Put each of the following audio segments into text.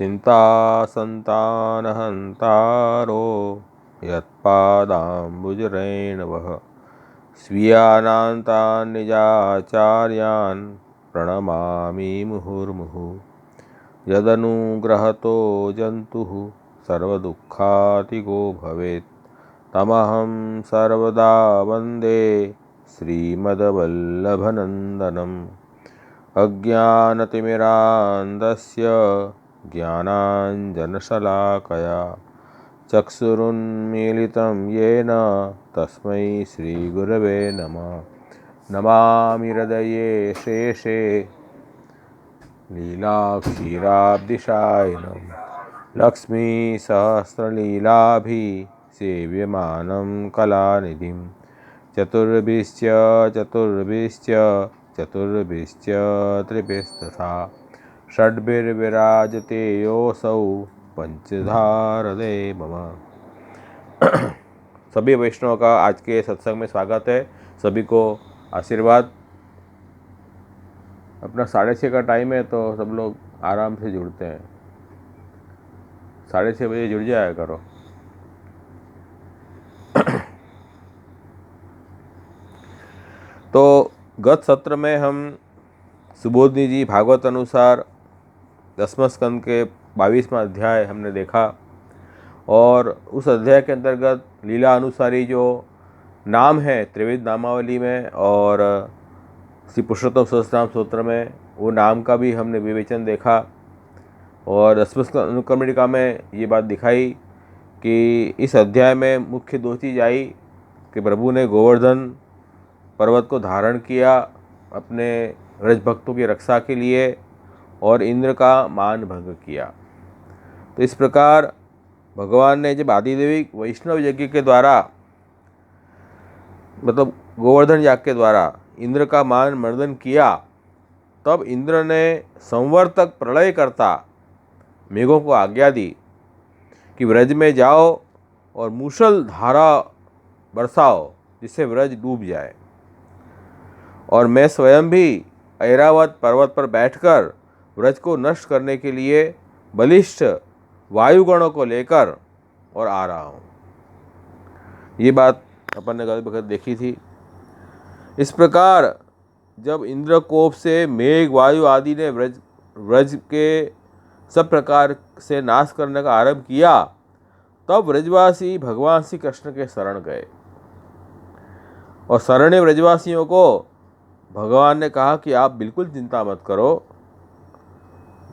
चिंता संतानहंतारो यत्पादाम्बुजरेणवः स्वीयानान्तान् निजाचार्यान् प्रणमामि मुहुर्मुहुः। यदनुग्रहतो जन्तुः सर्वदुःखातिगो भवेत् तमहं सर्वदा वन्दे श्रीमद्वल्लभनन्दनम्। अज्ञानतिमिरान्धस्य ज्ञानाञ्जनशलाकया चक्षुरुन्मीलितं येन तस्मै श्रीगुरवे नमः। नमामि हृदये शेषे लीलाक्षीराब्धिशायिनं लक्ष्मीसहस्रलीलाभिसेव्यमानं कलानिधिं चतुर्भिश्च त्रिभिस्तथा षड्भिर्विराजते योऽसौ पंचधारदे मम। सभी वैष्णवों का आज के सत्संग में स्वागत है। सभी को आशीर्वाद। अपना 6:30 का टाइम है तो सब लोग आराम से जुड़ते हैं। 6:30 बजे जुड़ जाया करो। तो गत सत्र में हम सुबोधनी जी भागवत अनुसार 10वें स्कंद के 22वां अध्याय हमने देखा और उस अध्याय के अंतर्गत लीला अनुसारी जो नाम है त्रिविध नामावली में और श्री पुरुषोत्तम सहस्रनाम स्तोत्र में वो नाम का भी हमने विवेचन देखा। और 10वें स्कंद अनुक्रमणिका में ये बात दिखाई कि इस अध्याय में मुख्य 2 चीज़ आई कि प्रभु ने गोवर्धन पर्वत को धारण किया अपने व्रज भक्तों की रक्षा के लिए और इंद्र का मान भंग किया। तो इस प्रकार भगवान ने जब आदिदेवी वैष्णव यज्ञ के द्वारा मतलब गोवर्धन याग के द्वारा इंद्र का मान मर्दन किया, तब इंद्र ने संवर्तक प्रलय करता मेघों को आज्ञा दी कि व्रज में जाओ और मूसल धारा बरसाओ जिससे व्रज डूब जाए। और मैं स्वयं भी ऐरावत पर्वत पर बैठकर व्रज को नष्ट करने के लिए बलिष्ठ वायुगणों को लेकर और आ रहा हूँ। ये बात अपन ने गत वक्त देखी थी। इस प्रकार जब इंद्र कोप से मेघ वायु आदि ने व्रज के सब प्रकार से नाश करने का आरंभ किया, तब व्रजवासी भगवान श्री कृष्ण के शरण गए और शरण्य व्रजवासियों को भगवान ने कहा कि आप बिल्कुल चिंता मत करो,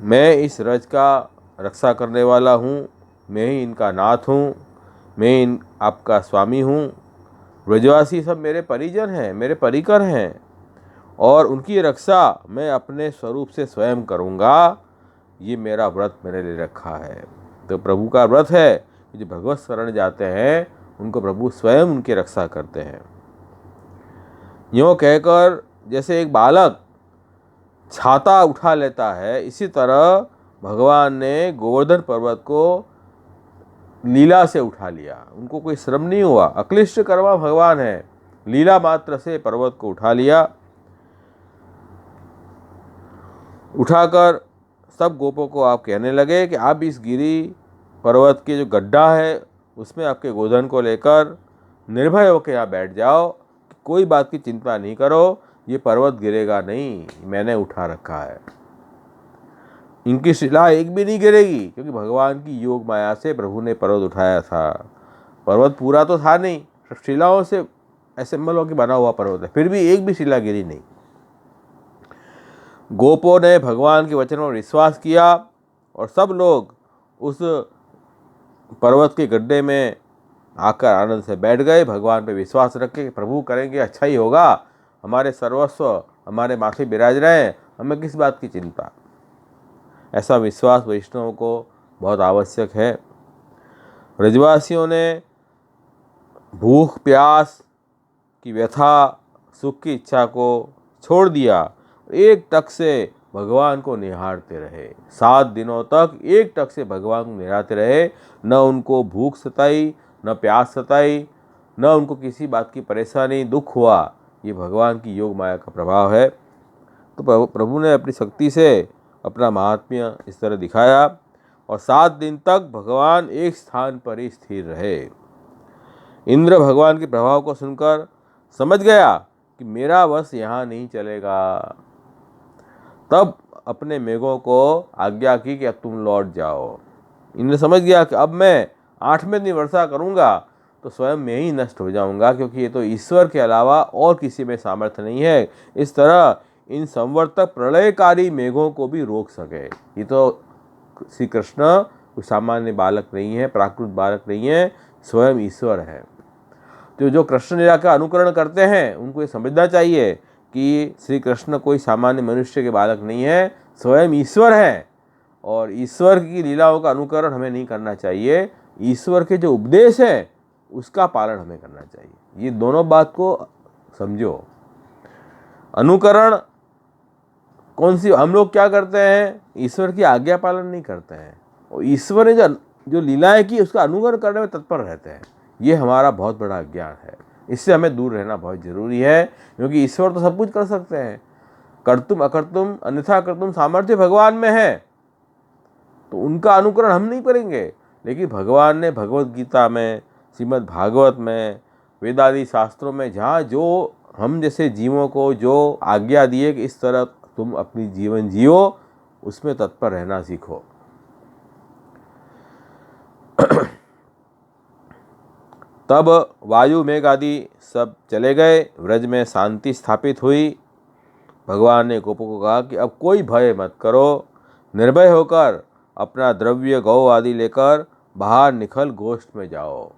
मैं इस व्रज का रक्षा करने वाला हूँ, मैं ही इनका नाथ हूँ, मैं आपका स्वामी हूँ। व्रजवासी सब मेरे परिजन हैं, मेरे परिकर हैं और उनकी रक्षा मैं अपने स्वरूप से स्वयं करूँगा। ये मेरा व्रत मेरे लिए रखा है। तो प्रभु का व्रत है कि जो भगवत शरण जाते हैं उनको प्रभु स्वयं उनकी रक्षा करते हैं। यूँ कहकर जैसे एक बालक छाता उठा लेता है, इसी तरह भगवान ने गोवर्धन पर्वत को लीला से उठा लिया। उनको कोई श्रम नहीं हुआ। अक्लिष्ट कर्मा भगवान है, लीला मात्र से पर्वत को उठा लिया। उठाकर सब गोपों को आप कहने लगे कि आप इस गिरी पर्वत के जो गड्ढा है उसमें आपके गोधन को लेकर निर्भय होकर यहाँ बैठ जाओ, कोई बात की चिंता नहीं करो, ये पर्वत गिरेगा नहीं, मैंने उठा रखा है। इनकी शिला एक भी नहीं गिरेगी क्योंकि भगवान की योग माया से प्रभु ने पर्वत उठाया था। पर्वत पूरा तो था नहीं, शिलाओं से असेंबल होकर बना हुआ पर्वत है, फिर भी एक भी शिला गिरी नहीं। गोपों ने भगवान के वचन पर विश्वास किया और सब लोग उस पर्वत के गड्ढे में आकर आनंद से बैठ गए। भगवान पे विश्वास रखे कि प्रभु करेंगे अच्छा ही होगा, हमारे सर्वस्व हमारे माथे विराज रहे हैं, हमें किस बात की चिंता। ऐसा विश्वास वैष्णव को बहुत आवश्यक है। ब्रजवासियों ने भूख प्यास की व्यथा सुख की इच्छा को छोड़ दिया, एक टक से भगवान को निहारते रहे। 7 दिनों तक एक टक से भगवान को निहारते रहे। न उनको भूख सताई, न प्यास सताई, न उनको किसी बात की परेशानी दुख हुआ। ये भगवान की योग माया का प्रभाव है। तो प्रभु ने अपनी शक्ति से अपना महात्म्य इस तरह दिखाया और 7 दिन तक भगवान एक स्थान पर ही स्थिर रहे। इंद्र भगवान के प्रभाव को सुनकर समझ गया कि मेरा वश यहाँ नहीं चलेगा। तब अपने मेघों को आज्ञा की कि अब तुम लौट जाओ। इंद्र समझ गया कि अब मैं 8वें दिन वर्षा करूँगा तो स्वयं मैं ही नष्ट हो जाऊंगा, क्योंकि ये तो ईश्वर के अलावा और किसी में सामर्थ्य नहीं है इस तरह इन संवर्तक प्रलयकारी मेघों को भी रोक सके। ये तो श्री कृष्ण कोई सामान्य बालक नहीं है, प्राकृत बालक नहीं है, स्वयं ईश्वर है। तो जो कृष्ण लीला का अनुकरण करते हैं उनको ये समझना चाहिए कि श्री कृष्ण कोई सामान्य मनुष्य के बालक नहीं है, स्वयं ईश्वर है। और ईश्वर की लीलाओं का अनुकरण हमें नहीं करना चाहिए, ईश्वर के जो उपदेश हैं उसका पालन हमें करना चाहिए। ये दोनों बात को समझो। अनुकरण कौन सी, हम लोग क्या करते हैं, ईश्वर की आज्ञा पालन नहीं करते हैं और ईश्वर ने जो लीलाएं की उसका अनुकरण करने में तत्पर रहते हैं। ये हमारा बहुत बड़ा अज्ञान है, इससे हमें दूर रहना बहुत जरूरी है, क्योंकि ईश्वर तो सब कुछ कर सकते हैं। कर्तुम अकर्तुम अन्यथा कर्तुम सामर्थ्य भगवान में है, तो उनका अनुकरण हम नहीं करेंगे। लेकिन भगवान ने भगवत गीता में, श्रीमद् भागवत में, वेदादि शास्त्रों में जहाँ जो हम जैसे जीवों को जो आज्ञा दिए कि इस तरह तुम अपनी जीवन जियो, उसमें तत्पर रहना सीखो। तब वायु मेघ आदि सब चले गए, व्रज में शांति स्थापित हुई। भगवान ने गोपों को कहा कि अब कोई भय मत करो, निर्भय होकर अपना द्रव्य गौ आदि लेकर बाहर निकल गोष्ठ में जाओ।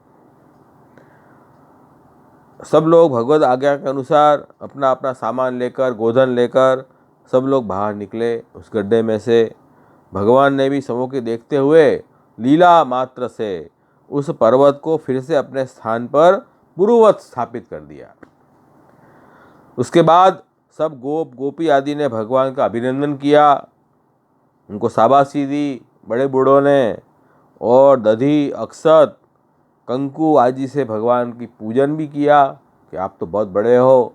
सब लोग भगवत आज्ञा के अनुसार अपना अपना सामान लेकर, गोधन लेकर सब लोग बाहर निकले उस गड्ढे में से। भगवान ने भी सबों के देखते हुए लीला मात्र से उस पर्वत को फिर से अपने स्थान पर पूर्ववत स्थापित कर दिया। उसके बाद सब गोप गोपी आदि ने भगवान का अभिनंदन किया, उनको शाबाशी दी बड़े बूढ़ों ने, और दधी अक्षत कंकु आदि से भगवान की पूजन भी किया कि आप तो बहुत बड़े हो,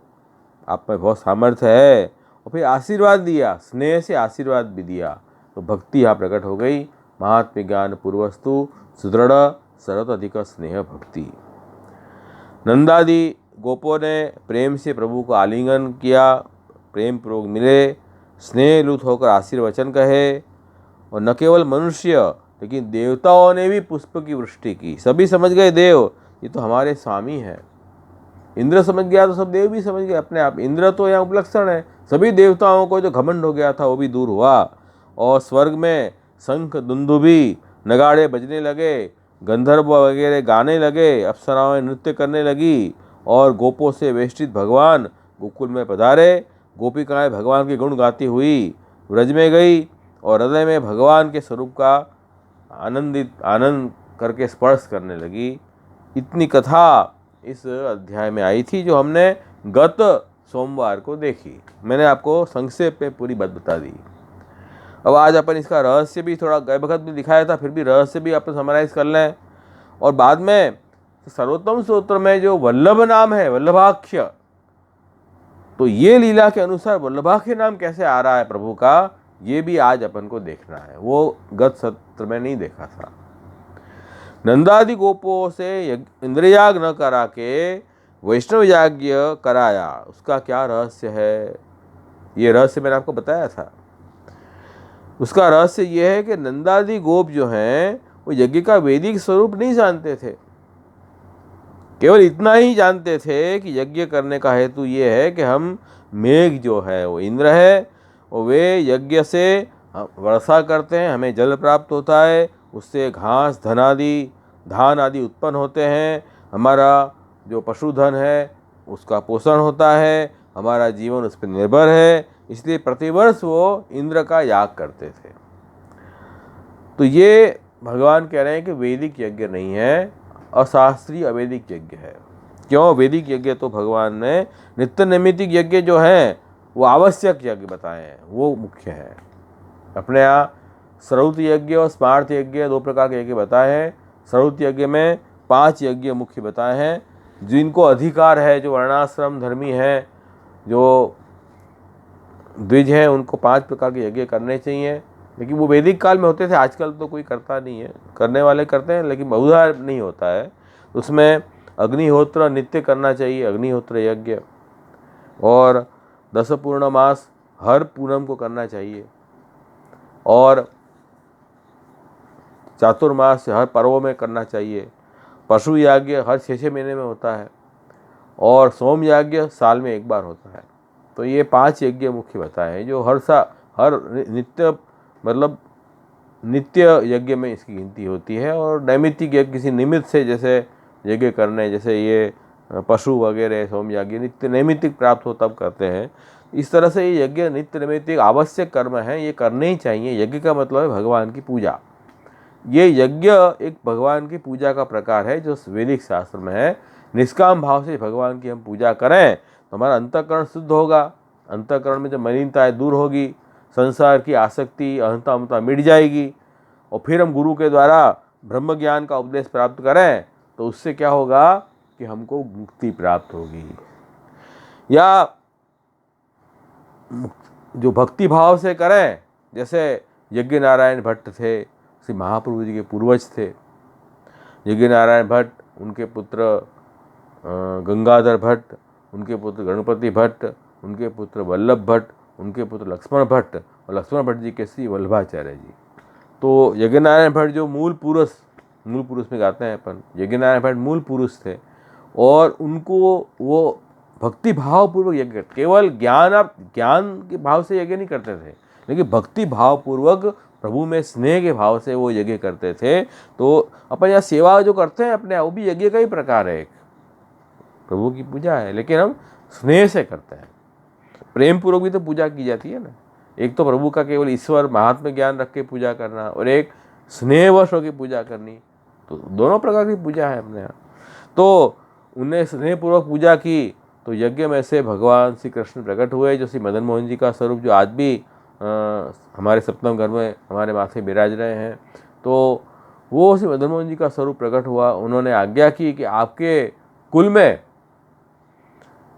आप में बहुत सामर्थ्य है, और फिर आशीर्वाद दिया, स्नेह से आशीर्वाद भी दिया। तो भक्ति यहाँ प्रकट हो गई। महात्म्य ज्ञान पूर्वस्तु सुदृढ़ सर्वत अधिक स्नेह भक्ति। नंदादि गोपों ने प्रेम से प्रभु को आलिंगन किया, प्रेम पूर्वक मिले, स्नेह लुत होकर आशीर्वचन कहे। और न केवल मनुष्य लेकिन देवताओं ने भी पुष्प की वृष्टि की। सभी समझ गए देव ये तो हमारे स्वामी हैं। इंद्र समझ गया तो सब देव भी समझ गए अपने आप। इंद्र तो यहाँ उपलक्षण है, सभी देवताओं को जो घमंड हो गया था वो भी दूर हुआ। और स्वर्ग में शंख दुंदुभी नगाड़े बजने लगे, गंधर्व वगैरह गाने लगे, अप्सराएं नृत्य करने लगी, और गोपों से वेष्टित भगवान गोकुल में पधारे। गोपिकाएं भगवान के गुण गाती हुई व्रज में गई और हृदय में भगवान के स्वरूप का आनंद करके स्पर्श करने लगी। इतनी कथा इस अध्याय में आई थी जो हमने गत सोमवार को देखी। मैंने आपको संक्षेप में पूरी बात बता दी। अब आज अपन इसका रहस्य भी थोड़ा गए वक्त भी दिखाया था, फिर भी रहस्य भी अपन समराइज कर लें। और बाद में सर्वोत्तम स्तोत्र में जो वल्लभ नाम है, वल्लभाख्य, तो ये लीला के अनुसार वल्लभाख्य नाम कैसे आ रहा है प्रभु का, ये भी आज अपन को देखना है। वो गत सत्र में नहीं देखा था। नंदादि गोपों से इंद्रयाग न करा के वैष्णव यज्ञ कराया, उसका क्या रहस्य है, ये रहस्य मैंने आपको बताया था। उसका रहस्य ये है कि नंदादि गोप जो हैं वो यज्ञ का वैदिक स्वरूप नहीं जानते थे। केवल इतना ही जानते थे कि यज्ञ करने का हेतु ये है कि हम मेघ जो है वो इंद्र है, और वे यज्ञ से वर्षा करते हैं, हमें जल प्राप्त होता है, उससे घास धान आदि उत्पन्न होते हैं, हमारा जो पशुधन है उसका पोषण होता है, हमारा जीवन उस पर निर्भर है। इसलिए प्रतिवर्ष वो इंद्र का याग करते थे। तो ये भगवान कह रहे हैं कि वैदिक यज्ञ नहीं है, अशास्त्रीय अवैदिक यज्ञ है। क्यों? वैदिक यज्ञ तो भगवान ने नित्य नैमित्तिक यज्ञ जो हैं वो आवश्यक यज्ञ बताए हैं, वो मुख्य है। अपने यहाँ श्रौत यज्ञ और स्मार्त यज्ञ दो प्रकार के यज्ञ बताए हैं। श्रौत यज्ञ में 5 यज्ञ मुख्य बताए हैं, जिनको अधिकार है, जो वर्णाश्रम धर्मी हैं, जो द्विज हैं, उनको 5 प्रकार के यज्ञ करने चाहिए। लेकिन वो वैदिक काल में होते थे, आजकल तो कोई करता नहीं है, करने वाले करते हैं लेकिन बहुधा नहीं होता है। उसमें अग्निहोत्र नित्य करना चाहिए, अग्निहोत्र यज्ञ, और 10 पूर्णमास हर पूनम को करना चाहिए, और चातुर्मास हर पर्वों में करना चाहिए। पशु यज्ञ हर 6 महीने में होता है, और सोम यज्ञ साल में एक बार होता है। तो ये 5 यज्ञ मुख्य बताए हैं जो हर नित्य मतलब नित्य यज्ञ में इसकी गिनती होती है। और नैमित्तिक यज्ञ किसी निमित्त से जैसे यज्ञ करने, जैसे ये पशु वगैरह सोम यज्ञ नित्य नैमित्तिक प्राप्त हो तब करते हैं। इस तरह से ये यज्ञ नित्य नैमित्तिक आवश्यक कर्म है, ये करने ही चाहिए। यज्ञ का मतलब है भगवान की पूजा। ये यज्ञ एक भगवान की पूजा का प्रकार है जो वैदिक शास्त्र में है। निष्काम भाव से भगवान की हम पूजा करें तो हमारा अंतःकरण शुद्ध होगा, अंतःकरण में जो मलिनताएं दूर होगी, संसार की आसक्ति अहंता ममता मिट जाएगी, और फिर हम गुरु के द्वारा ब्रह्म ज्ञान का उपदेश प्राप्त करें तो उससे क्या होगा कि हमको मुक्ति प्राप्त होगी। या जो भक्ति भाव से करें, जैसे यज्ञ नारायण भट्ट थे, श्री महाप्रभु जी के पूर्वज थे। यज्ञ नारायण भट्ट, उनके पुत्र गंगाधर भट्ट, उनके पुत्र गणपति भट्ट, उनके पुत्र वल्लभ भट्ट, उनके पुत्र लक्ष्मण भट्ट, और लक्ष्मण भट्ट जी के श्री वल्लभाचार्य जी। तो यज्ञ नारायण भट्ट जो मूल पुरुष में गाते हैं अपन, यज्ञ नारायण भट्ट मूल पुरुष थे, और उनको वो भक्ति भाव पूर्वक यज्ञ करते, केवल ज्ञान के भाव से यज्ञ नहीं करते थे, लेकिन भक्ति भाव पूर्वक प्रभु में स्नेह के भाव से वो यज्ञ करते थे। तो अपन यहाँ सेवा जो करते हैं अपने, वो भी यज्ञ का ही प्रकार है, एक प्रभु की पूजा है, लेकिन हम स्नेह से करते हैं। प्रेम पूर्वक भी तो पूजा की जाती है ना। एक तो प्रभु का केवल ईश्वर महात्म ज्ञान रख के पूजा करना, और एक स्नेहवश होकर पूजा करनी, तो दोनों प्रकार की पूजा है अपने यहाँ। तो उन्हें स्नेहपूर्वक पूजा की तो यज्ञ में से भगवान श्री कृष्ण प्रकट हुए, जो श्री मदन मोहन जी का स्वरूप जो आज भी हमारे सप्तम घर में हमारे माथे विराज रहे हैं। तो वो श्री मदन मोहन जी का स्वरूप प्रकट हुआ। उन्होंने आज्ञा की कि आपके कुल में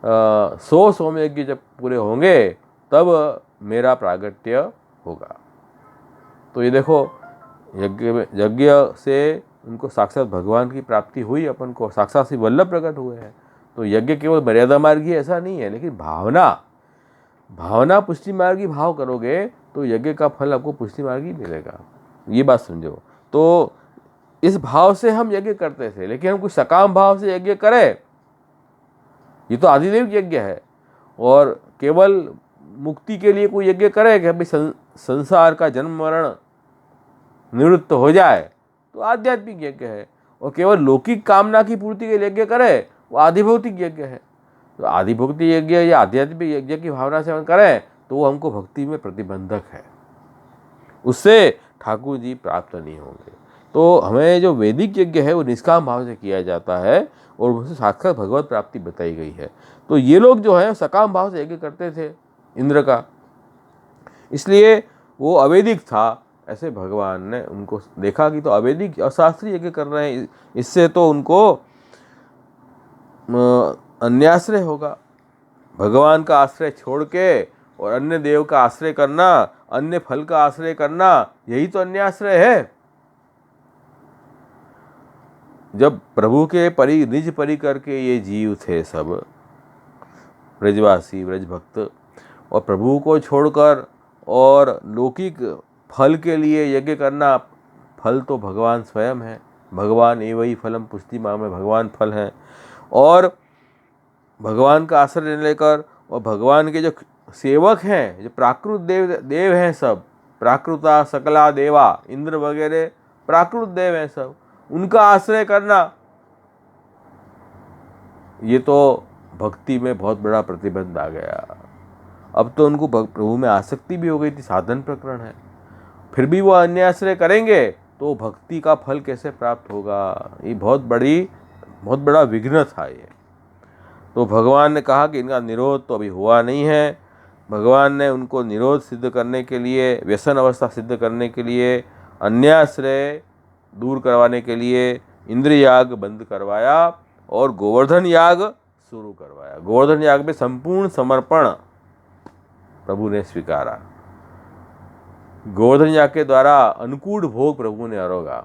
100 सोम यज्ञ जब पूरे होंगे तब मेरा प्रागट्य होगा। तो ये देखो, यज्ञ से उनको साक्षात भगवान की प्राप्ति हुई, अपन को साक्षात श्री वल्लभ प्रकट हुए हैं। तो यज्ञ केवल मर्यादा मार्गी ऐसा नहीं है, लेकिन भावना पुष्टि मार्गी भाव करोगे तो यज्ञ का फल आपको पुष्टि मार्गी मिलेगा। ये बात समझो। तो इस भाव से हम यज्ञ करते थे, लेकिन हम कुछ सकाम भाव से यज्ञ करें, ये तो आदिदेव यज्ञ है। और केवल मुक्ति के लिए कोई यज्ञ करे कि अभी संसार का जन्म मरण निवृत्त हो जाए, तो आध्यात्मिक यज्ञ है। और केवल लौकिक कामना की पूर्ति के लिए यज्ञ करे, वो आधिभौतिक यज्ञ है। तो आधिभौतिक यज्ञ या आध्यात्मिक यज्ञ की भावना से हम करें तो वो हमको भक्ति में प्रतिबंधक है, उससे ठाकुर जी प्राप्त नहीं होंगे। तो हमें जो वैदिक यज्ञ है वो निष्काम भाव से किया जाता है, और उससे साक्षात भगवत प्राप्ति बताई गई है। तो ये लोग जो है सकाम भाव से यज्ञ करते थे इंद्र का, इसलिए वो अवैदिक था। ऐसे भगवान ने उनको देखा कि तो अवैदिक अशास्त्रीय यज्ञ कर रहे हैं, इससे तो उनको अन्याश्रय होगा। भगवान का आश्रय छोड़ के और अन्य देव का आश्रय करना, अन्य फल का आश्रय करना, यही तो अन्याश्रय है। जब प्रभु के निज परिकर के ये जीव थे सब ब्रजवासी ब्रज भक्त, और प्रभु को छोड़कर और लौकिक फल के लिए यज्ञ करना, फल तो भगवान स्वयं है। भगवान एवं फलम पुष्टि माह में भगवान फल है। और भगवान का आश्रय लेकर और भगवान के जो सेवक हैं, जो प्राकृत देव हैं, सब प्राकृता सकला देवा, इंद्र वगैरह प्राकृत देव हैं सब, उनका आश्रय करना, ये तो भक्ति में बहुत बड़ा प्रतिबंध आ गया। अब तो उनको प्रभु में आसक्ति भी हो गई थी, साधन प्रकरण है, फिर भी वो अन्य आश्रय करेंगे तो भक्ति का फल कैसे प्राप्त होगा। ये बहुत बड़ा विघ्न था ये। तो भगवान ने कहा कि इनका निरोध तो अभी हुआ नहीं है। भगवान ने उनको निरोध सिद्ध करने के लिए, व्यसन अवस्था सिद्ध करने के लिए, अन्याश्रय दूर करवाने के लिए इंद्र याग बंद करवाया और गोवर्धन याग शुरू करवाया। गोवर्धन याग में संपूर्ण समर्पण प्रभु ने स्वीकारा। गोवर्धन याग के द्वारा अनुकूल भोग प्रभु ने आरोगा।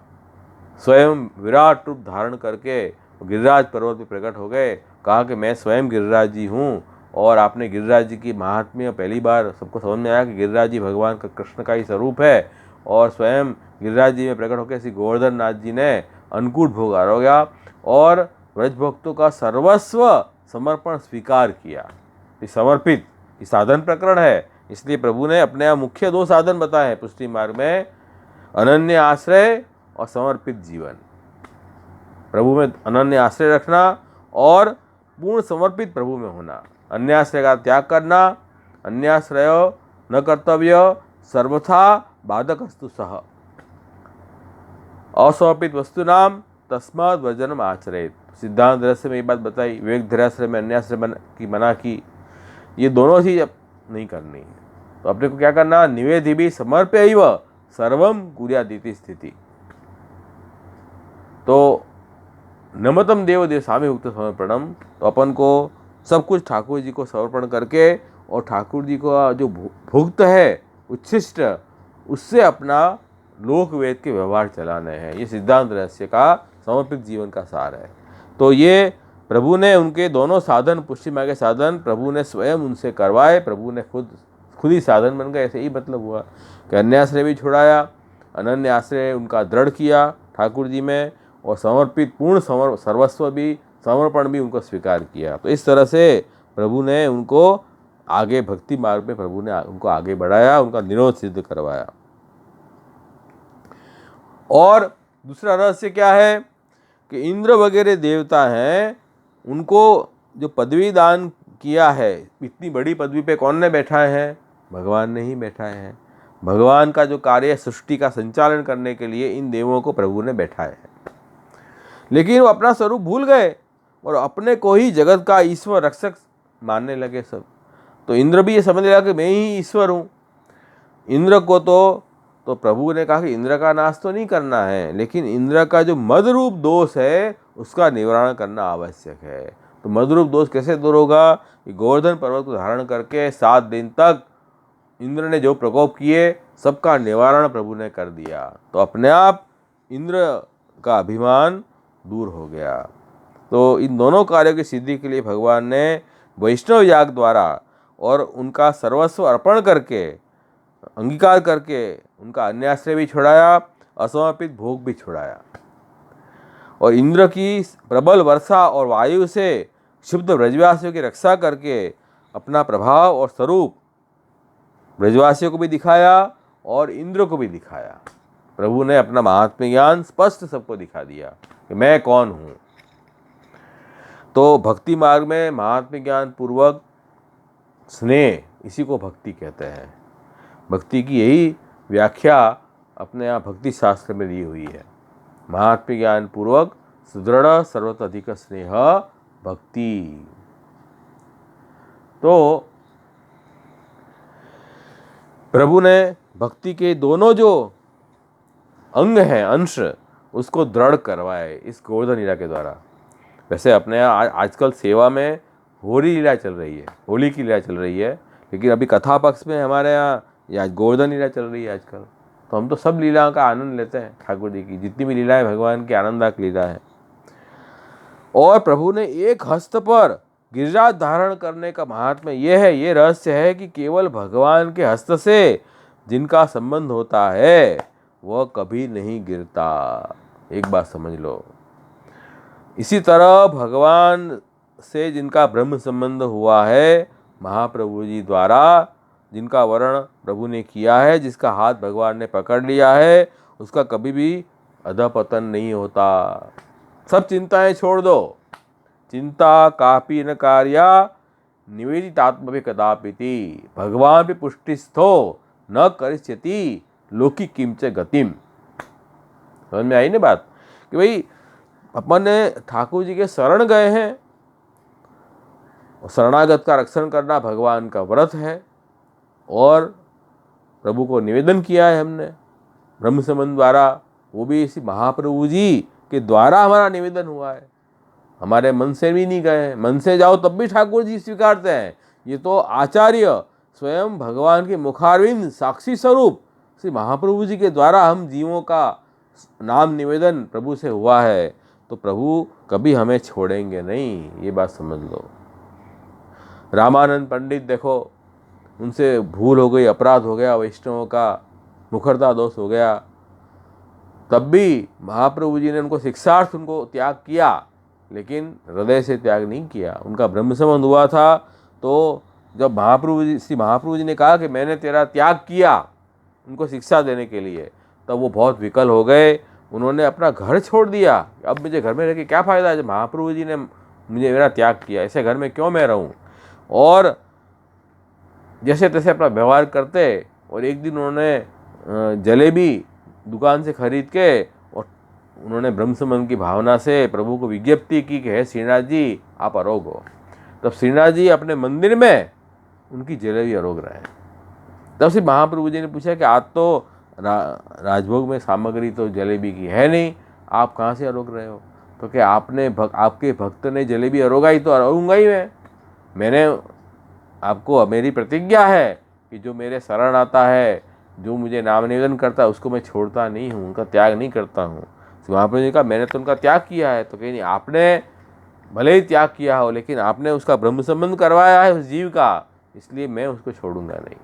स्वयं विराट रूप धारण करके गिरिराज पर्वत पर प्रकट हो गए, कहा कि मैं स्वयं गिरिराज जी हूँ। और आपने गिरिराज जी की महात्म्य पहली बार सबको समझ में आया कि गिरिराज जी भगवान का कृष्ण का ही स्वरूप है। और स्वयं गिरिराज जी में प्रकट होकर श्री गोवर्धन नाथ जी ने अनुकूल भोग आरोगा और व्रज भक्तों का सर्वस्व समर्पण स्वीकार किया। ये समर्पित ये साधन प्रकरण है, इसलिए प्रभु ने अपने यहाँ मुख्य 2 साधन बताए हैं पुष्टि मार्ग में, अनन्य आश्रय और समर्पित जीवन। प्रभु में अनन्य आश्रय रखना और पूर्ण समर्पित प्रभु में होना, अन्याश्रय का त्याग करना, अन्याश्रय न कर्तव्य, सर्वथा बाधकस्तु सह, असमर्पित वस्तु नाम तस्माद वर्जनम आचरेत। सिद्धांत रहस्य में ये बात बताई, विवेक धैर्याश्रय में अन्याश्रय की मना की, ये दोनों चीज नहीं करनी। तो अपने को क्या करना, निवेदि भी समर्प्यैव सर्वम कुर्यादिति स्थिति। तो नमतम देव देव स्वामी उक्त समर्पणम, तो अपन को सब कुछ ठाकुर जी को समर्पण करके और ठाकुर जी का जो भुक्त है उच्छिष्ट, उससे अपना लोक वेद के व्यवहार चलाने हैं। ये सिद्धांत रहस्य का समर्पित जीवन का सार है। तो ये प्रभु ने उनके दोनों साधन, पुष्टि मार्ग के साधन प्रभु ने स्वयं उनसे करवाए। प्रभु ने खुद ही साधन बन गए, ऐसे ही मतलब हुआ कि अन्याश्रय भी छुड़ाया, अनन्य आश्रय उनका दृढ़ किया ठाकुर जी में, और समर्पित पूर्ण सर्वस्व भी, समर्पण भी उनको स्वीकार किया। तो इस तरह से प्रभु ने उनको आगे भक्ति मार्ग में प्रभु ने उनको आगे बढ़ाया, उनका निरोध सिद्ध करवाया। और दूसरा रहस्य क्या है कि इंद्र वगैरह देवता हैं, उनको जो पदवी दान किया है, इतनी बड़ी पदवी पे कौन ने बैठाए हैं, भगवान ने ही बैठाए हैं। भगवान का जो कार्य है सृष्टि का संचालन करने के लिए इन देवों को प्रभु ने बैठाया है, लेकिन वो अपना स्वरूप भूल गए और अपने को ही जगत का ईश्वर रक्षक मानने लगे सब। तो इंद्र भी ये समझ लगा कि मैं ही ईश्वर हूँ। इंद्र को तो प्रभु ने कहा कि इंद्र का नाश तो नहीं करना है, लेकिन इंद्र का जो मदरूप दोष है उसका निवारण करना आवश्यक है। तो मदरूप दोष कैसे दूर होगा, कि गोवर्धन पर्वत को धारण करके 7 दिन तक इंद्र ने जो प्रकोप किए सबका निवारण प्रभु ने कर दिया। तो अपने आप इंद्र का अभिमान दूर हो गया। तो इन दोनों कार्यों की सिद्धि के लिए भगवान ने वैष्णव याग द्वारा और उनका सर्वस्व अर्पण करके, अंगीकार करके, उनका अन्याश्रय भी छुड़ाया, असमर्पित भोग भी छुड़ाया, और इंद्र की प्रबल वर्षा और वायु से क्षुब्ध ब्रजवासियों की रक्षा करके अपना प्रभाव और स्वरूप ब्रजवासियों को भी दिखाया और इंद्र को भी दिखाया। प्रभु ने अपना महात्म्य ज्ञान स्पष्ट सबको दिखा दिया कि मैं कौन हूँ। तो भक्ति मार्ग में महात्म्य ज्ञान पूर्वक स्नेह, इसी को भक्ति कहते हैं। भक्ति की यही व्याख्या अपने यहाँ भक्ति शास्त्र में दी हुई है, महात्म्य ज्ञान पूर्वक सुदृढ़ सर्वतधिक स्नेह भक्ति। तो प्रभु ने भक्ति के दोनों जो अंग हैं, अंश, उसको दृढ़ करवाए इस गोवर्धन लीला के द्वारा। वैसे अपने यहाँ आजकल सेवा में होली लीला चल रही है, होली की लीला चल रही है, लेकिन अभी कथा पक्ष में हमारे यहाँ या गोवर्धन लीला चल रही है आजकल। तो हम तो सब लीलाओं का आनंद लेते हैं, ठाकुर जी की जितनी भी लीलाएं भगवान की आनंदायक लीला है। और प्रभु ने एक हस्त पर गिरिराज धारण करने का महात्म्य ये रहस्य है कि केवल भगवान के हस्त से जिनका संबंध होता है वह कभी नहीं गिरता। एक बात समझ लो। इसी तरह भगवान से जिनका ब्रह्म संबंध हुआ है, महाप्रभु जी द्वारा जिनका वर्ण प्रभु ने किया है, जिसका हाथ भगवान ने पकड़ लिया है, उसका कभी भी अधपतन नहीं होता। सब चिंताएं छोड़ दो, चिंता कापी न कार्या निवेदितात्म भी कदापिति, भगवान भी पुष्टिस्थो न करिष्यति लोकी किंच गतिम। समझ में आई ना बात, कि भाई अपन ने ठाकुर जी के शरण गए हैं, शरणागत का रक्षण करना भगवान का व्रत है, और प्रभु को निवेदन किया है हमने ब्रह्म संबंध द्वारा, वो भी इसी महाप्रभु जी के द्वारा हमारा निवेदन हुआ है, हमारे मन से भी नहीं गए। मन से जाओ तब भी ठाकुर जी स्वीकारते हैं। ये तो आचार्य स्वयं भगवान के मुखारविंद साक्षी स्वरूप श्री महाप्रभु जी के द्वारा हम जीवों का नाम निवेदन प्रभु से हुआ है, तो प्रभु कभी हमें छोड़ेंगे नहीं, ये बात समझ लो। रामानंद पंडित देखो, उनसे भूल हो गई, अपराध हो गया, वैष्णवों का मुखरता दोष हो गया, तब भी महाप्रभु जी ने उनको शिक्षार्थ उनको त्याग किया, लेकिन हृदय से त्याग नहीं किया। उनका ब्रह्म संबंध हुआ था, तो जब श्री महाप्रभु जी ने कहा कि मैंने तेरा त्याग किया उनको शिक्षा देने के लिए, तब वो बहुत विकल हो गए। उन्होंने अपना घर छोड़ दिया। अब मुझे घर में रह के क्या फ़ायदा है, जब महाप्रभु जी ने मुझे मेरा त्याग किया, ऐसे घर में क्यों मैं रहूं। और जैसे तैसे अपना व्यवहार करते, और एक दिन उन्होंने जलेबी दुकान से खरीद के, और उन्होंने ब्रह्म संबंध की भावना से प्रभु को विज्ञप्ति की कि हे श्रीनाथ जी आप अरोग हो। तब श्रीनाथ जी अपने मंदिर में उनकी जलेबी अरोग रहे। तब से महाप्रभु जी ने पूछा कि आज तो राजभोग में सामग्री तो जलेबी की है नहीं, आप कहाँ से अरोग रहे हो। तो क्या आपके भक्त ने जलेबी अरोगाई तो अरोगूंगा ही मैंने आपको, मेरी प्रतिज्ञा है कि जो मेरे शरण आता है, जो मुझे नाम निवेदन करता है, उसको मैं छोड़ता नहीं हूँ, उनका त्याग नहीं करता हूँ। महाप्रभु जी का मैंने तो उनका त्याग किया है। तो कहीं नहीं, आपने भले ही त्याग किया हो, लेकिन आपने उसका ब्रह्म संबंध करवाया है उस जीव का, इसलिए मैं उसको छोड़ूंगा नहीं।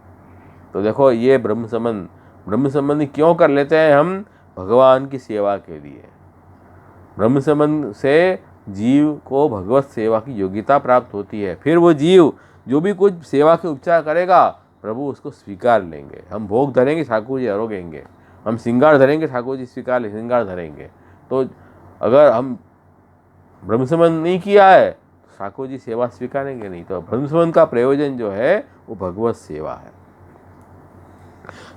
तो देखो, ये ब्रह्म संबंध क्यों कर लेते हैं हम, भगवान की सेवा के लिए। ब्रह्म संबंध से जीव को भगवत सेवा की योग्यता प्राप्त होती है। फिर वो जीव जो भी कुछ सेवा के उपचार करेगा, प्रभु उसको स्वीकार लेंगे। हम भोग धरेंगे, ठाकुर जी अरोगेंगे। हम श्रृंगार धरेंगे, ठाकुर जी श्रृंगार धरेंगे। तो अगर हम ब्रह्म संबंध नहीं किया है, तो ठाकुर जी सेवा स्वीकारेंगे नहीं। तो ब्रह्म संबंध का प्रयोजन जो है वो भगवत सेवा है।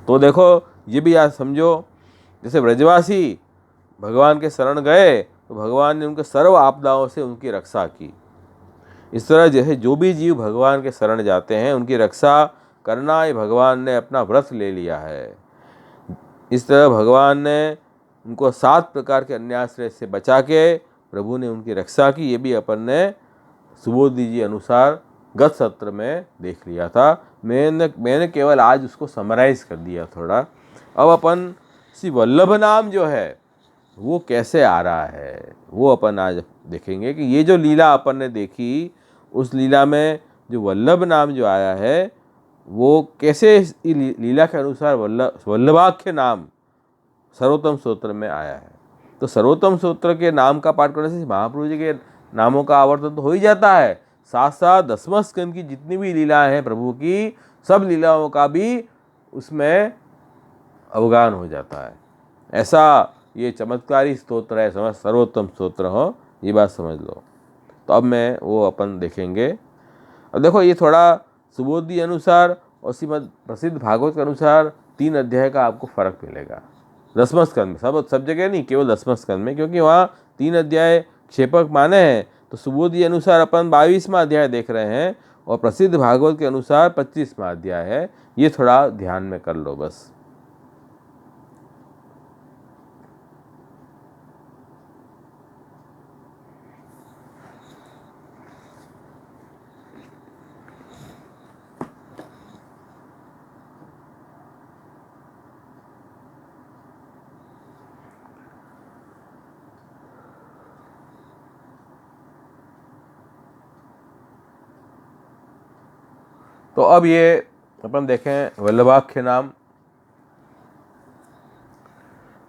तो देखो, ये भी आज समझो, जैसे ब्रजवासी भगवान के शरण गए तो भगवान ने उनके सर्व आपदाओं से उनकी रक्षा की। इस तरह जैसे जो भी जीव भगवान के शरण जाते हैं, उनकी रक्षा करना ये भगवान ने अपना व्रत ले लिया है। इस तरह भगवान ने उनको 7 प्रकार के अन्याश्रय से बचा के प्रभु ने उनकी रक्षा की। ये भी अपन ने सुबोधि जी अनुसार गत सत्र में देख लिया था। मैंने केवल आज उसको समराइज कर दिया थोड़ा। अब अपन श्री वल्लभ नाम जो है वो कैसे आ रहा है, वो अपन आज देखेंगे कि ये जो लीला अपन ने देखी, उस लीला में जो वल्लभ नाम जो आया है, वो कैसे लीला के अनुसार वल्लभाख्य नाम सर्वोत्तम स्तोत्र में आया है। तो सर्वोत्तम स्तोत्र के नाम का पाठ करने से महाप्रभु जी के नामों का आवर्तन तो हो ही जाता है, साथ साथ 10वें स्कंद की जितनी भी लीलाएं हैं प्रभु की, सब लीलाओं का भी उसमें अवगान हो जाता है। ऐसा ये चमत्कारी स्तोत्र है, समझ सर्वोत्तम स्तोत्र हो, ये बात समझ लो। तो अब मैं वो अपन देखेंगे। अब देखो, ये थोड़ा सुबोधि अनुसार और श्रीमद् प्रसिद्ध भागवत के अनुसार 3 अध्याय का आपको फर्क मिलेगा 10वें स्कंद में। सब जगह नहीं, केवल 10वें स्कंद में, क्योंकि वहाँ 3 अध्याय क्षेपक माने हैं। तो सुबोधि अनुसार अपन 22वां अध्याय देख रहे हैं, और प्रसिद्ध भागवत के अनुसार 25वां अध्याय है। ये थोड़ा ध्यान में कर लो बस। तो अब ये अपन देखें वल्लभाख्य नाम।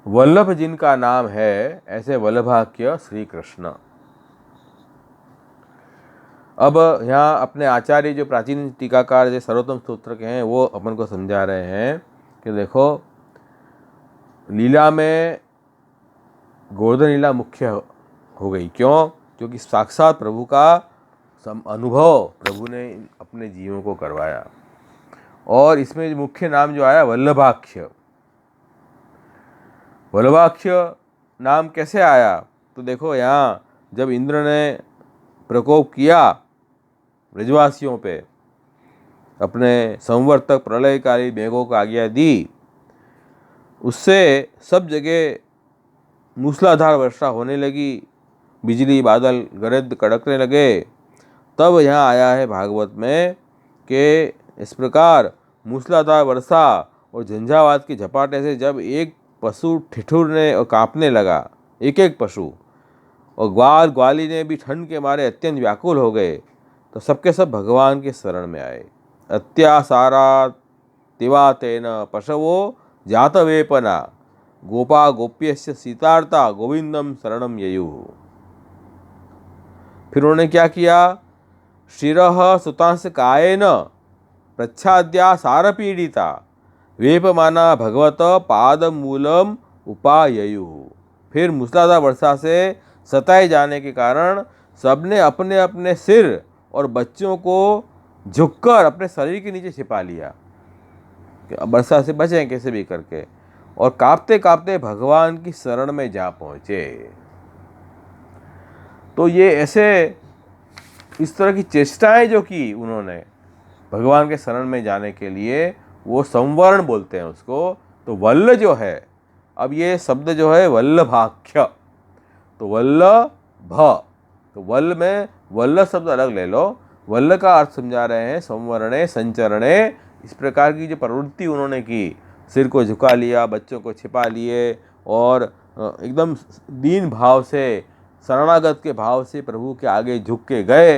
वल्लभ जिनका नाम है, ऐसे वल्लभाख्य श्री कृष्ण। अब यहाँ अपने आचार्य जो प्राचीन टीकाकार जो सर्वोत्तम स्तोत्र के हैं, वो अपन को समझा रहे हैं कि देखो, लीला में गोवर्धन लीला मुख्य हो गई। क्यों? क्योंकि साक्षात प्रभु का अनुभव प्रभु ने अपने जीवों को करवाया। और इसमें मुख्य नाम जो आया वल्लभाख्य। वल्लभाख्य नाम कैसे आया? तो देखो, यहाँ जब इंद्र ने प्रकोप किया ब्रजवासियों पे, अपने संवर्तक प्रलयकारी मेघों को आज्ञा दी, उससे सब जगह मूसलाधार वर्षा होने लगी, बिजली बादल गरज कड़कने लगे। तब यहाँ आया है भागवत में कि इस प्रकार मूसलाधार वर्षा और झंझावात के झपाटे से जब एक पशु ठिठुरने और कांपने लगा, एक एक पशु, और ग्वाल ग्वालिनी भी ठंड के मारे अत्यंत व्याकुल हो गए, तो सबके सब भगवान के शरण में आए। अत्यासारा तिवा तेन पशवो जातवेपना गोपा गोप्यस्य सीतार्ता गोविंदम शरणम ययु। फिर उन्होंने क्या किया? शिरः सुतांस कायेन प्रच्छाद्या सार पीड़िता वेपमाना भगवत पाद मूलम उपाययु। फिर मूसलाधार वर्षा से सताए जाने के कारण सबने अपने अपने सिर और बच्चों को झुककर अपने शरीर के नीचे छिपा लिया कि अब वर्षा से बचें कैसे भी करके, और कांपते कांपते भगवान की शरण में जा पहुंचे। तो ये ऐसे इस तरह की चेष्टाएं जो की उन्होंने भगवान के शरण में जाने के लिए, वो संवरण बोलते हैं उसको। तो वल्ल जो है, अब ये शब्द जो है वल्लभाख्य, तो वल्लभ, तो वल्ल में वल्ल शब्द अलग ले लो। वल्ल का अर्थ समझा रहे हैं संवरणे संचरणे। इस प्रकार की जो प्रवृत्ति उन्होंने की, सिर को झुका लिया, बच्चों को छिपा लिए और एकदम दीन भाव से, शरणागत के भाव से प्रभु के आगे झुक के गए।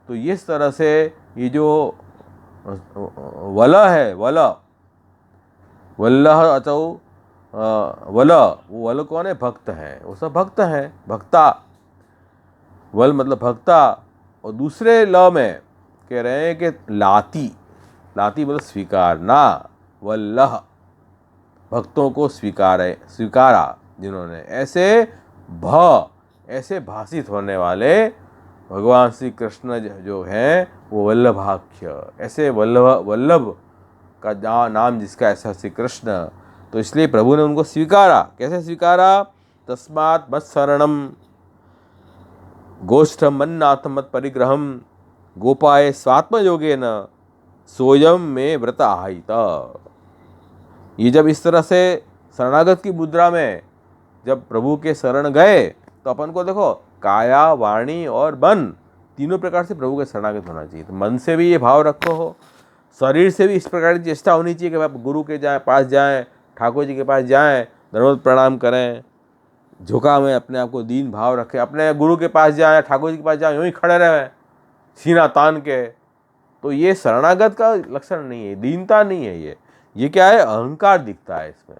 तो इस तरह से ये जो वल है, वल्लह अचौ वल, वो वल कौन है? भक्त हैं, वो सब भक्त हैं, भक्ता। वल मतलब भक्ता। और दूसरे ल में कह रहे हैं कि लाती, लाती मतलब स्वीकारना। वल्लह, भक्तों को स्वीकारा जिन्होंने, ऐसे भाषित होने वाले भगवान श्री कृष्ण जो हैं वो वल्लभाख्य, ऐसे वल्लभ का नाम जिसका ऐसा श्री कृष्ण। तो इसलिए प्रभु ने उनको स्वीकारा। कैसे स्वीकारा? तस्मात् मत्शरणम गोष्ठम मन्नाथ मत परिग्रहम गोपाय स्वात्मयोगेन सोयम में व्रत आहिता। ये जब इस तरह से शरणागत की मुद्रा में जब प्रभु के शरण गए, तो अपन को देखो काया, वाणी और मन तीनों प्रकार से प्रभु के शरणागत होना चाहिए। तो मन से भी ये भाव रखो हो, शरीर से भी इस प्रकार की चेष्टा होनी चाहिए कि आप गुरु के पास जाएं, ठाकुर जी के पास जाएं, दंडवत प्रणाम करें, झुका में अपने आप को दीन भाव रखें, अपने गुरु के पास जाएं, ठाकुर जी के पास जाएं, यूँ ही खड़े रहें सीना तान के। तो ये शरणागत का लक्षण नहीं है, दीनता नहीं है। ये क्या है? अहंकार दिखता है इसमें।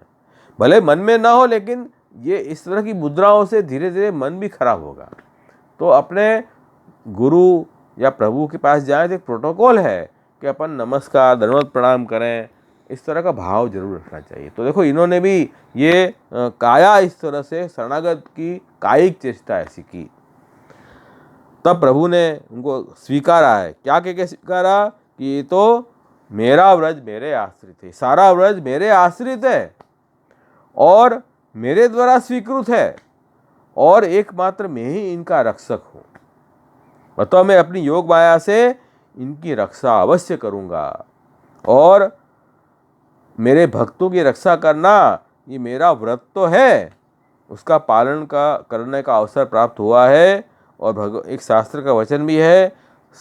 भले मन में ना हो, लेकिन ये इस तरह की मुद्राओं से धीरे धीरे मन भी खराब होगा। तो अपने गुरु या प्रभु के पास जाएं तो एक प्रोटोकॉल है कि अपन नमस्कार, दंडवत प्रणाम करें, इस तरह का भाव जरूर रखना चाहिए। तो देखो इन्होंने भी ये काया इस तरह से शरणागत की कायिक चेष्टा ऐसी की। तब प्रभु ने उनको स्वीकारा है। क्या कह के स्वीकारा? कि ये तो मेरा व्रज मेरे आश्रित है, सारा व्रज मेरे आश्रित है और मेरे द्वारा स्वीकृत है, और एकमात्र मैं ही इनका रक्षक हूँ। अतः मैं अपनी योग माया से इनकी रक्षा अवश्य करूँगा, और मेरे भक्तों की रक्षा करना ये मेरा व्रत तो है, उसका पालन करने का अवसर प्राप्त हुआ है। और एक शास्त्र का वचन भी है,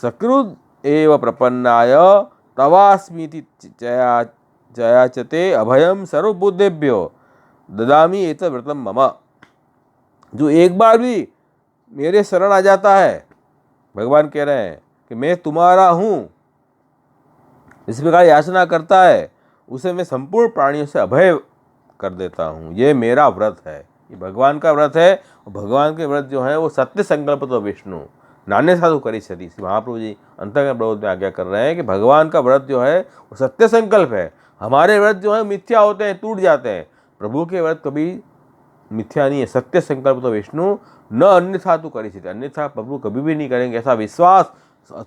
सकृद एव प्रपन्नाय तवास्मीति जयाचते अभयम सर्वबुद्धेभ्यो ददामि एतत् व्रतम मम। जो एक बार भी मेरे शरण आ जाता है, भगवान कह रहे हैं कि मैं तुम्हारा हूँ, इस प्रकार याचना करता है, उसे मैं संपूर्ण प्राणियों से अभय कर देता हूँ। ये मेरा व्रत है, ये भगवान का व्रत है। और भगवान के व्रत जो है वो सत्य संकल्प तो विष्णु नान्य साधु करिष्यति। महाप्रभु जी अंतर्गत प्रबोध में आज्ञा कर रहे हैं कि भगवान का व्रत जो है वो सत्य संकल्प है। हमारे व्रत जो है मिथ्या होते हैं, टूट जाते हैं। प्रभु के व्रत कभी मिथ्या नहीं है, सत्य संकल्प तो विष्णु न अन्यथा तो करिष्यति, अन्यथा प्रभु कभी भी नहीं करेंगे। ऐसा विश्वास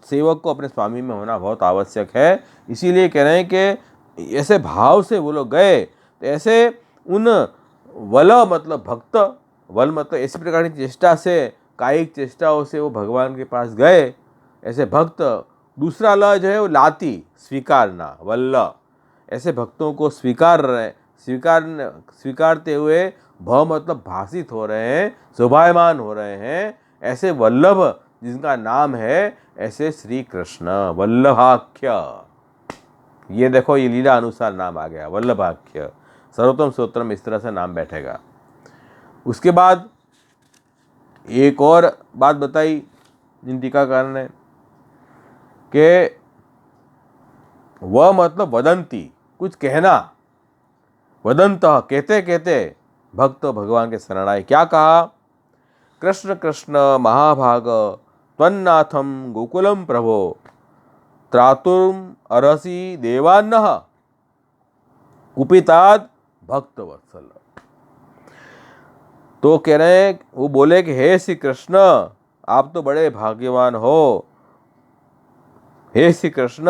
सेवक को अपने स्वामी में होना बहुत आवश्यक है। इसीलिए कह रहे हैं कि ऐसे भाव से वो लोग गए। तो ऐसे उन वल मतलब भक्त, वल मतलब ऐसी प्रकार की चेष्टा से, कायिक चेष्टाओं से वो भगवान के पास गए, ऐसे भक्त। दूसरा ल जो है वो लाती, स्वीकारना, वल्ल, ऐसे भक्तों को स्वीकारते हुए भ मतलब भाषित हो रहे हैं, शोभायमान हो रहे हैं, ऐसे वल्लभ जिनका नाम है, ऐसे श्री कृष्ण वल्लभाख्य। ये देखो, ये लीला अनुसार नाम आ गया वल्लभाख्य, सर्वोत्तम स्तोत्रम, इस तरह से नाम बैठेगा। उसके बाद एक और बात बताई इन टीकाकार ने कि वह मतलब वदंती, कुछ कहना, वदंत कहते कहते भक्त भगवान के शरण आए। क्या कहा? कृष्ण कृष्ण महाभाग त्वन्नाथम गोकुलम प्रभो त्रातुम अरसी देवान्नः कुपिताद भक्त वत्सल। तो कह रहे हैं, वो बोले कि हे श्री कृष्ण, आप तो बड़े भाग्यवान हो। हे श्री कृष्ण,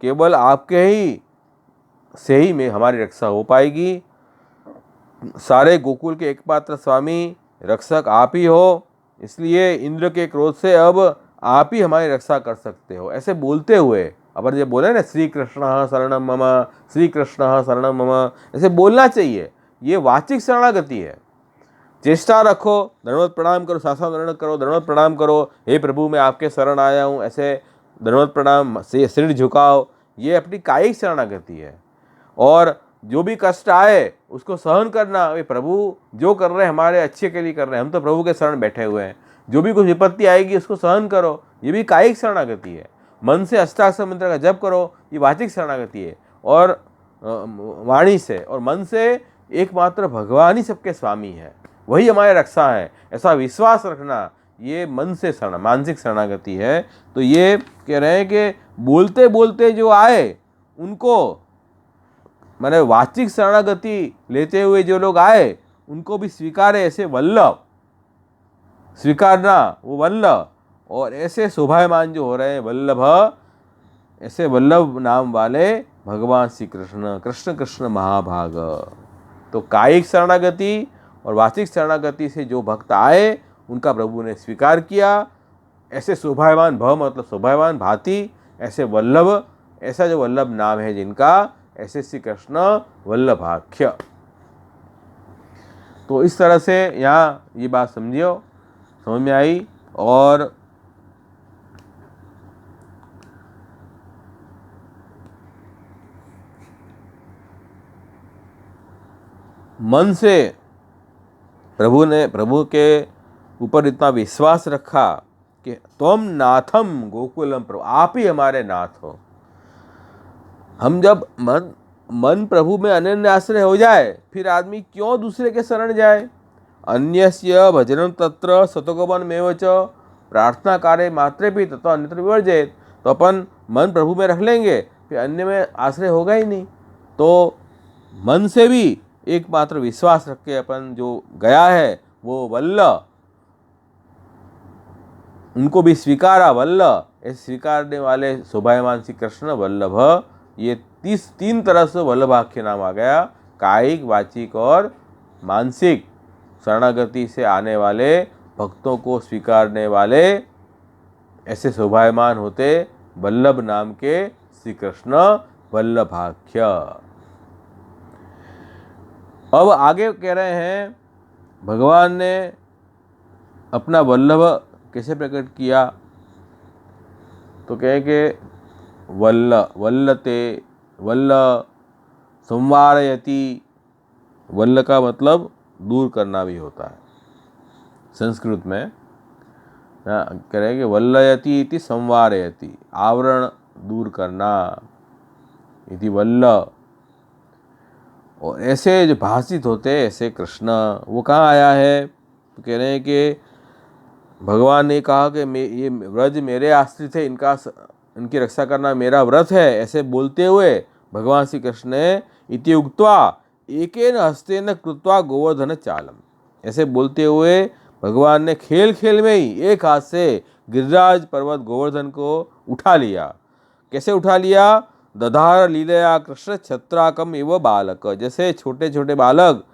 केवल आपके ही से ही में हमारी रक्षा हो पाएगी। सारे गोकुल के एकमात्र स्वामी रक्षक आप ही हो, इसलिए इंद्र के क्रोध से अब आप ही हमारी रक्षा कर सकते हो। ऐसे बोलते हुए, अब जब बोले ना श्री कृष्ण शरणम मम, श्री कृष्ण शरणम मम, ऐसे बोलना चाहिए। ये वाचिक शरणागति है। चेष्टा रखो, दंडवत प्रणाम करो, साष्टांग दंडवत करो, दंडवत प्रणाम करो, हे प्रभु मैं आपके शरण आया हूँ, ऐसे दंडवत प्रणाम से सिर झुकाओ, ये अपनी कायिक शरणागति है। और जो भी कष्ट आए उसको सहन करना, वे प्रभु जो कर रहे हैं हमारे अच्छे के लिए कर रहे हैं, हम तो प्रभु के शरण बैठे हुए हैं, जो भी कुछ विपत्ति आएगी उसको सहन करो, ये भी कायिक शरणागति है। मन से अष्टाक्षर मंत्र का जप करो, ये वाचिक शरणागति है। और वाणी से और मन से एकमात्र भगवान ही सबके स्वामी है, वही हमारी रक्षा है, ऐसा विश्वास रखना, ये मन से मानसिक शरणागति है। तो ये कह रहे हैं कि बोलते बोलते जो आए उनको, माने वाचिक शरणागति लेते हुए जो लोग आए उनको भी स्वीकारे, ऐसे वल्लभ स्वीकारना, वो वल्लभ, और ऐसे शोभायमान जो हो रहे हैं वल्लभ, ऐसे वल्लभ नाम वाले भगवान श्री कृष्ण, कृष्ण कृष्ण महाभाग। तो कायिक शरणागति और वाचिक शरणागति से जो भक्त आए उनका प्रभु ने स्वीकार किया। ऐसे शोभायमान, भव मतलब शोभायमान, भांति, ऐसे वल्लभ, ऐसा जो वल्लभ नाम है जिनका, ऐसे श्री कृष्ण वल्लभाख्य। तो इस तरह से यहाँ ये बात समझियो, समझ में आई। और मन से प्रभु के ऊपर इतना विश्वास रखा कि त्वम नाथम गोकुलम प्रभु, आप ही हमारे नाथ हो। हम जब मन प्रभु में अनन्य आश्रय हो जाए, फिर आदमी क्यों दूसरे के शरण जाए। अन्यस्य भजनम तत्र सतोगमन मेव च प्रार्थना कार्य मात्रे भी तथा अन्यत्र विवर्जेत। तो अपन मन प्रभु में रख लेंगे, फिर अन्य में आश्रय होगा ही नहीं। तो मन से भी एकमात्र विश्वास रख के अपन जो गया है वो वल्ल, उनको भी स्वीकारा वल्ल, ऐसे स्वीकारने वाले शोभायमान श्री कृष्ण वल्लभ। ये तीन तरह से वल्लभाख्य नाम आ गया, कायिक, वाचिक और मानसिक शरणागति से आने वाले भक्तों को स्वीकारने वाले ऐसे शोभायमान होते वल्लभ नाम के श्री कृष्ण वल्लभाख्य। अब आगे कह रहे हैं भगवान ने अपना वल्लभ कैसे प्रकट किया। तो कहे कि वल्लते वल्ल संवारयति, वल्ल का मतलब दूर करना भी होता है संस्कृत में। कह रहे कि वल्लयति इति संवारयति, आवरण दूर करना इति वल्ल। और ऐसे जो भाषित होते ऐसे कृष्ण, वो कहाँ आया है? तो कह रहे हैं कि भगवान ने कहा कि ये व्रज मेरे आश्रित है, इनकी रक्षा करना मेरा व्रत है। ऐसे बोलते हुए भगवान श्री कृष्ण ने इति उक्त्वा एकेन हस्तेन कृत्वा गोवर्धन चालम, ऐसे बोलते हुए भगवान ने खेल खेल में ही एक हाथ से गिरिराज पर्वत गोवर्धन को उठा लिया। कैसे उठा लिया? दधार लीलया कृष्ण छत्राकम एवं बालक, जैसे छोटे छोटे बालक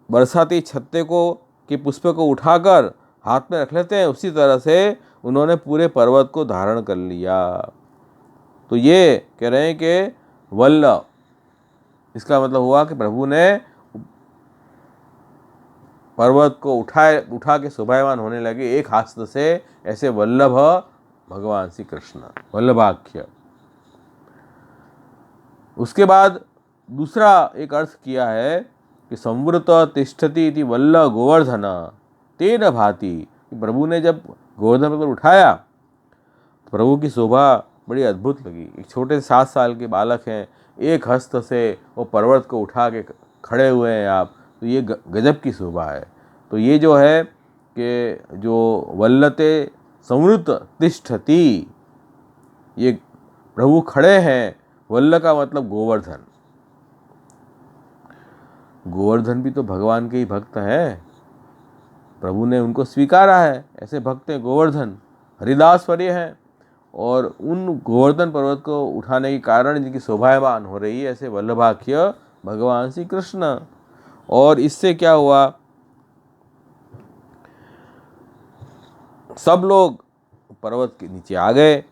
बरसाती छत्ते के पुष्प को उठाकर हाथ में रख लेते हैं, उसी तरह से उन्होंने पूरे पर्वत को धारण कर लिया। तो ये कह रहे हैं कि वल्ल, इसका मतलब हुआ कि प्रभु ने पर्वत को उठा के शोभायमान होने लगे एक हस्त से, ऐसे वल्लभ भगवान श्री कृष्ण वल्लभाख्य। उसके बाद दूसरा एक अर्थ किया है कि संवृत तिष्ठति इति वल्ल गोवर्धन तेन भाति। प्रभु ने जब गोवर्धन पर्वत उठाया, प्रभु की शोभा बड़ी अद्भुत लगी। एक छोटे 7 साल के बालक हैं, एक हस्त से वो पर्वत को उठा के खड़े हुए हैं आप, तो ये गजब की शोभा है। तो ये जो है कि जो वल्लते संवृत तिष्ठति, ये प्रभु खड़े हैं। वल्ल का मतलब गोवर्धन, गोवर्धन भी तो भगवान के ही भक्त हैं, प्रभु ने उनको स्वीकारा है, ऐसे भक्त हैं गोवर्धन, हरिदासवर्य हैं। और उन गोवर्धन पर्वत को उठाने के कारण जिनकी शोभायमान हो रही है, ऐसे वल्लभाख्य भगवान श्री कृष्ण। और इससे क्या हुआ, सब लोग पर्वत के नीचे आ गए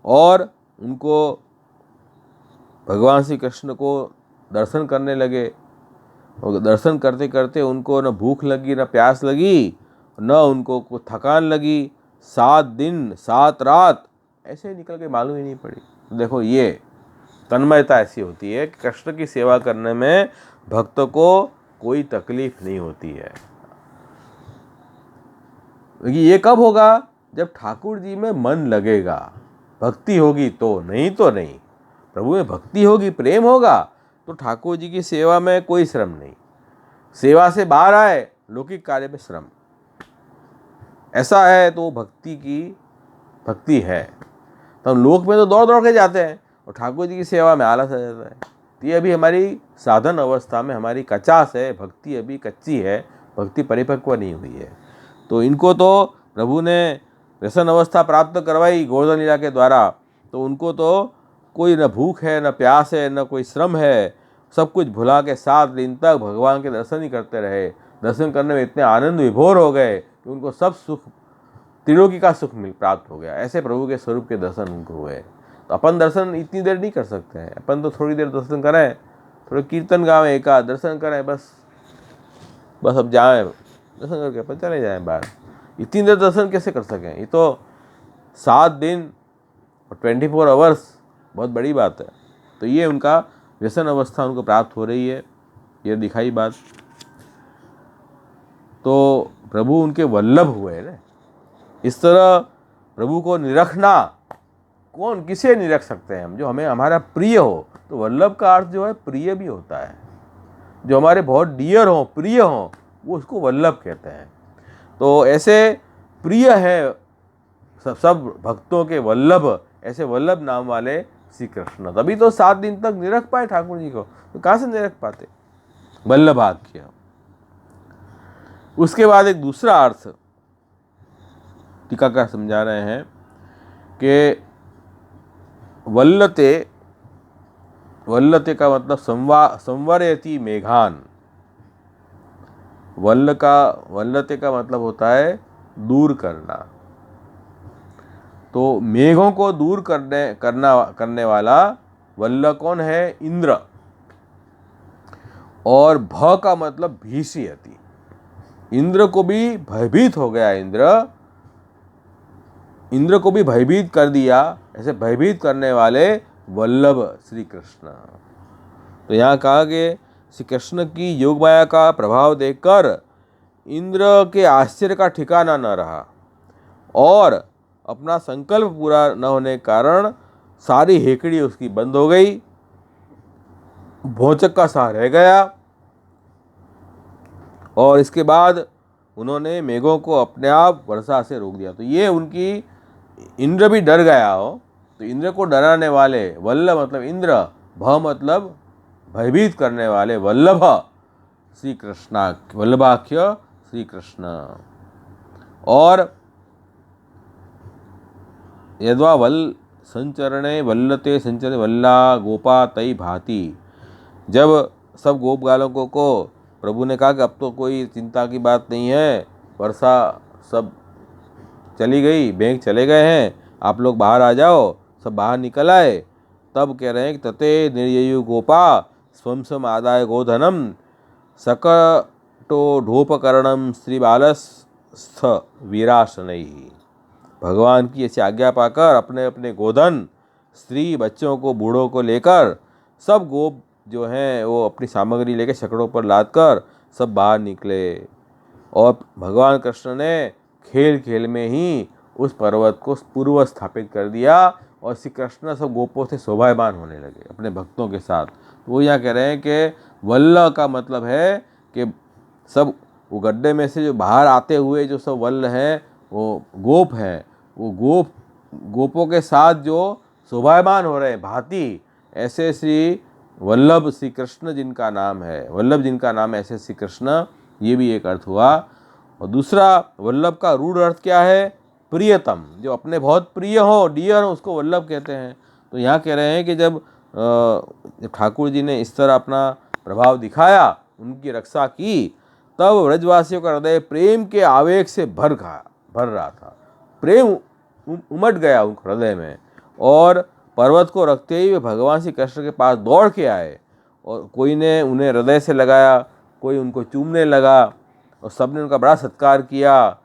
और उनको भगवान श्री कृष्ण को दर्शन करने लगे। और दर्शन करते करते उनको न भूख लगी, न प्यास लगी, न उनको कोई थकान लगी। 7 दिन 7 रात ऐसे निकल के मालूम ही नहीं पड़ी। देखो, ये तन्मयता ऐसी होती है कि कृष्ण की सेवा करने में भक्त को कोई तकलीफ नहीं होती है। ये कब होगा, जब ठाकुर जी में मन लगेगा, भक्ति होगी तो, नहीं तो नहीं। प्रभु में भक्ति होगी, प्रेम होगा, तो ठाकुर जी की सेवा में कोई श्रम नहीं। सेवा से बाहर आए, लौकिक कार्य में श्रम, ऐसा है तो भक्ति है। तो हम लोक में तो दौड़ दौड़ के जाते हैं और ठाकुर जी की सेवा में आलस आ जाता है। तो ये अभी हमारी साधन अवस्था में हमारी कचास है, भक्ति अभी कच्ची है, भक्ति परिपक्व नहीं हुई है। तो इनको तो प्रभु ने व्यसन अवस्था प्राप्त करवाई गोवर्धन लीला के द्वारा, तो उनको तो कोई न भूख है, न प्यास है, न कोई श्रम है, सब कुछ भुला के 7 दिन तक भगवान के दर्शन ही करते रहे। दर्शन करने में इतने आनंद विभोर हो गए कि उनको सब सुख, त्रिलोकी का सुख प्राप्त हो गया। ऐसे प्रभु के स्वरूप के दर्शन उनको हुए। तो अपन दर्शन इतनी देर नहीं कर सकते हैं, अपन तो थोड़ी देर दर्शन करें, थोड़े कीर्तन गावें, एक आध दर्शन करें, बस अब जाएं, दर्शन करके अपन चले जाएं बाहर। इतनी देर दर्शन कैसे कर सकें? ये तो 7 दिन और 24 आवर्स बहुत बड़ी बात है। तो ये उनका व्यसन अवस्था उनको प्राप्त हो रही है, ये दिखाई बात। तो प्रभु उनके वल्लभ हुए ना। इस तरह प्रभु को निरखना, कौन किसे निरख सकते हैं हम? जो हमें हमारा प्रिय हो। तो वल्लभ का अर्थ जो है प्रिय भी होता है, जो हमारे बहुत डियर हो, प्रिय हो, वो उसको वल्लभ कहते हैं। तो ऐसे प्रिय है सब भक्तों के वल्लभ, ऐसे वल्लभ नाम वाले श्री कृष्ण। तभी तो 7 दिन तक निरख पाए ठाकुर जी को, तो कहाँ से निरख पाते? वल्लभाख्य। उसके बाद एक दूसरा अर्थ टीकाकार समझा रहे हैं कि वल्लते का मतलब संवरयति मेघान। वल्लते का मतलब होता है दूर करना। तो मेघों को दूर करने वाला वल्ल कौन है? इंद्र। और भ का मतलब भीषयति, इंद्र को भी भयभीत हो गया। इंद्र को भी भयभीत कर दिया। ऐसे भयभीत करने वाले वल्लभ श्री कृष्ण। तो यहाँ कहा कि श्री कृष्ण की योग माया का प्रभाव देखकर इंद्र के आश्चर्य का ठिकाना न रहा और अपना संकल्प पूरा न होने के कारण सारी हेकड़ी उसकी बंद हो गई, भौचक का सा रह गया। और इसके बाद उन्होंने मेघों को अपने आप वर्षा से रोक दिया। तो ये उनकी, इंद्र भी डर गया हो, तो इंद्र को डराने वाले वल्ल मतलब इंद्र, भ मतलब भयभीत करने वाले वल्लभ श्री कृष्ण, वल्लभाख्य श्री कृष्ण। और यद्वा वल संचरणे वल्लते संचरणे वल्ला गोपा तई भांति। जब सब गोप बालकों को प्रभु ने कहा कि अब तो कोई चिंता की बात नहीं है, वर्षा सब चली गई, बैंक चले गए हैं, आप लोग बाहर आ जाओ, सब बाहर निकल आए। तब कह रहे हैं कि तते निर्ययु गोपा स्वम स्वम आदाय गोधनम सकटो ढोपकरणम श्रीबालस्थ वीरासनैः। भगवान की ऐसी आज्ञा पाकर अपने अपने गोधन, स्त्री, बच्चों को, बूढ़ों को लेकर सब गोप जो हैं वो अपनी सामग्री लेके छकड़ों पर लाद कर सब बाहर निकले और भगवान कृष्ण ने खेल खेल में ही उस पर्वत को पूर्व स्थापित कर दिया और श्री कृष्ण सब गोपों से शोभायमान होने लगे अपने भक्तों के साथ। तो वो यहाँ कह रहे हैं कि वल्ल का मतलब है कि सब वो गड्ढे में से जो बाहर आते हुए जो सब वल्ल हैं वो गोप हैं, वो गोपों के साथ जो शोभायमान हो रहे हैं भांति, ऐसे श्री वल्लभ श्री कृष्ण जिनका नाम है, वल्लभ जिनका नाम है ऐसे श्री कृष्ण, ये भी एक अर्थ हुआ। और दूसरा वल्लभ का रूढ़ अर्थ क्या है? प्रियतम, जो अपने बहुत प्रिय हो, डियर हो, उसको वल्लभ कहते हैं। तो यहाँ कह रहे हैं कि जब ठाकुर जी ने इस तरह अपना प्रभाव दिखाया, उनकी रक्षा की, तब ब्रजवासियों का हृदय प्रेम के आवेग से भर रहा था। प्रेम उमड़ गया उन हृदय में और पर्वत को रखते ही वे भगवान श्री कृष्ण के पास दौड़ के आए और कोई ने उन्हें हृदय से लगाया, कोई उनको चूमने लगा और सब ने उनका बड़ा सत्कार किया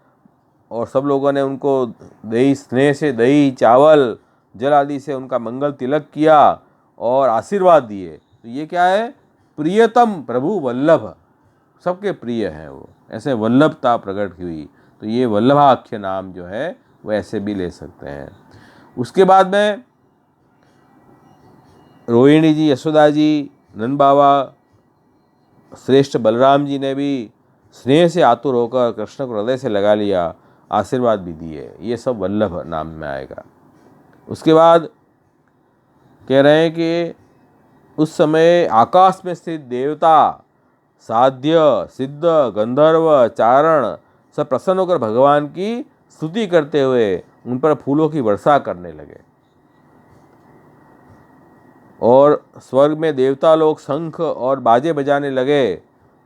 और सब लोगों ने उनको दही स्नेह से दही चावल जल आदि से उनका मंगल तिलक किया और आशीर्वाद दिए। तो ये क्या है? प्रियतम प्रभु वल्लभ, सबके प्रिय हैं वो, ऐसे वल्लभता प्रकट हुई। तो ये वल्लभाख्य नाम जो है वो ऐसे भी ले सकते हैं। उसके बाद में रोहिणी जी, यशोदा जी, नंद बाबा, श्रेष्ठ बलराम जी ने भी स्नेह से आतुर होकर कृष्ण को हृदय से लगा लिया, आशीर्वाद भी दिए। ये सब वल्लभ नाम में आएगा। उसके बाद कह रहे हैं कि उस समय आकाश में स्थित देवता, साध्य, सिद्ध, गंधर्व, चारण सब प्रसन्न होकर भगवान की स्तुति करते हुए उन पर फूलों की वर्षा करने लगे और स्वर्ग में देवता लोग शंख और बाजे बजाने लगे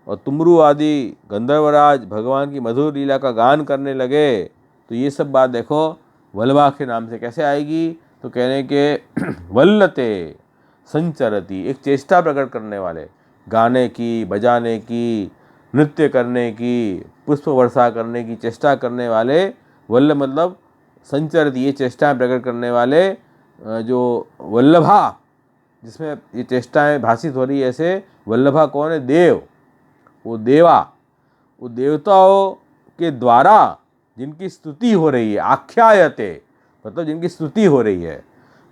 और तुमरू आदि गंधर्वराज भगवान की मधुर लीला का गान करने लगे। तो ये सब बात देखो वल्लभा के नाम से कैसे आएगी? तो कहने के वल्लते संचरती, एक चेष्टा प्रकट करने वाले, गाने की, बजाने की, नृत्य करने की, पुष्प वर्षा करने की चेष्टा करने वाले। वल्ल मतलब संचरती, ये चेष्टाएं प्रकट करने वाले जो वल्लभा, जिसमें ये चेष्टाएं भाषित हो रही है, ऐसे वल्लभा कौन है? देव, वो देवा, वो देवताओं के द्वारा जिनकी स्तुति हो रही है, आख्यायते मतलब जिनकी स्तुति हो रही है।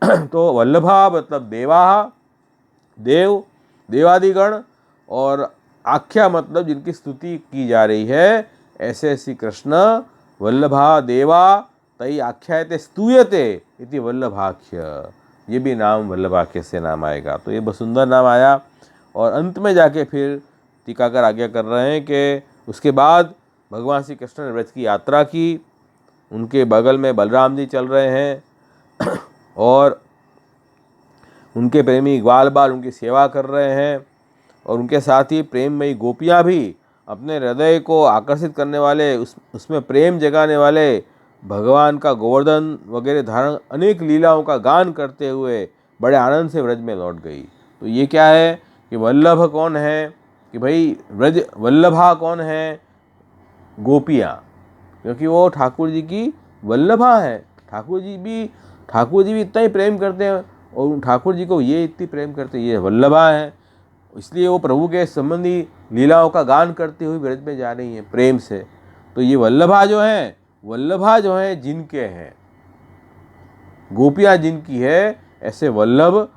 तो वल्लभा मतलब देवा, देव, देवादिगण, और आख्या मतलब जिनकी स्तुति की जा रही है। ऐसे श्री कृष्ण वल्लभा देवा तई आख्यायते स्तूयते इति वल्लभाख्य, ये भी नाम वल्लभाख्य से नाम आएगा। तो ये बहुत सुंदर नाम आया। और अंत में जाके फिर टीकाकार आज्ञा कर रहे हैं कि उसके बाद भगवान श्री कृष्ण ने व्रत की यात्रा की, उनके बगल में बलराम जी चल रहे हैं और उनके प्रेमी ग्वाल बाल उनकी सेवा कर रहे हैं और उनके साथ ही प्रेममयी गोपियाँ भी अपने हृदय को आकर्षित करने वाले, उसमें प्रेम जगाने वाले भगवान का गोवर्धन वगैरह धारण अनेक लीलाओं का गान करते हुए बड़े आनंद से व्रज में लौट गई। तो ये क्या है कि वल्लभ कौन है? कि भाई व्रज वल्लभा कौन है? गोपियाँ, क्योंकि वो ठाकुर जी की वल्लभा है। ठाकुर जी भी इतना ही प्रेम करते हैं और ठाकुर जी को ये इतनी प्रेम करते हैं, ये वल्लभा है। इसलिए वो प्रभु के संबंधी लीलाओं का गान करते हुए व्रज में जा रही हैं प्रेम से। तो ये वल्लभा जो है जिनके हैं, गोपियाँ जिनकी है, ऐसे वल्लभ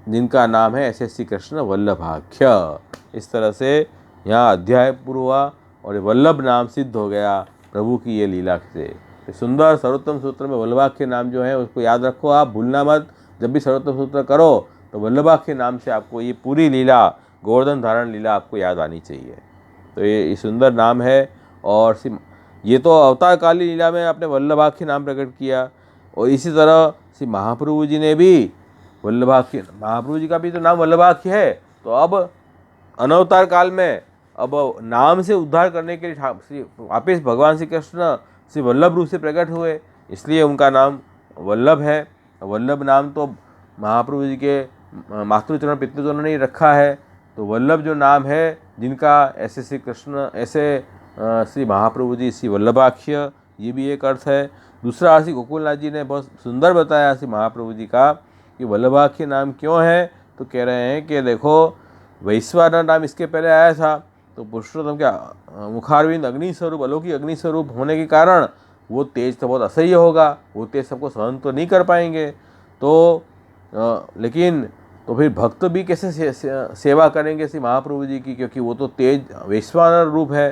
जिनका नाम है, ऐसे श्री कृष्ण वल्लभाख्य। इस तरह से यहाँ अध्याय पूर्ण हुआ और ये वल्लभ नाम सिद्ध हो गया प्रभु की ये लीला से। तो सुंदर सर्वोत्तम सूत्र में वल्लभाख्य नाम जो है उसको याद रखो, आप भूलना मत। जब भी सर्वोत्तम सूत्र करो तो वल्लभाख्य नाम से आपको ये पूरी लीला, गोवर्धन धारण लीला आपको याद आनी चाहिए। तो ये सुंदर नाम है। और ये तो अवतार काली लीला में आपने वल्लभाख्य नाम प्रकट किया। और इसी तरह श्री महाप्रभु जी ने भी वल्लभाख्य, महाप्रभु जी का भी तो नाम वल्लभाख्य है। तो अब अनवतार काल में अब नाम से उद्धार करने के लिए वापिस भगवान श्री कृष्ण श्री वल्लभ रूप से प्रकट हुए, इसलिए उनका नाम वल्लभ है। वल्लभ नाम तो महाप्रभु जी के मातृचरण पितृचरण ने ही रखा है। तो वल्लभ जो नाम है जिनका, ऐसे श्री कृष्ण, ऐसे श्री महाप्रभु जी श्री वल्लभाख्य, ये भी एक अर्थ है। दूसरा अर्थ श्री गोकुलनाथ जी ने बहुत सुंदर बताया श्री महाप्रभु जी का कि वल्लभाख्य नाम क्यों है। तो कह रहे हैं कि देखो वैश्वानर नाम इसके पहले आया था, तो पुरुषोत्तम क्या मुखारविंद अग्नि स्वरूप अलौकिक अग्नि स्वरूप होने के कारण वो तेज तो बहुत असह्य होगा, वो तेज सबको सहन तो नहीं कर पाएंगे। तो लेकिन तो फिर भक्त भी कैसे सेवा करेंगे श्री महाप्रभु जी की, क्योंकि वो तो तेज वैश्वानर रूप है।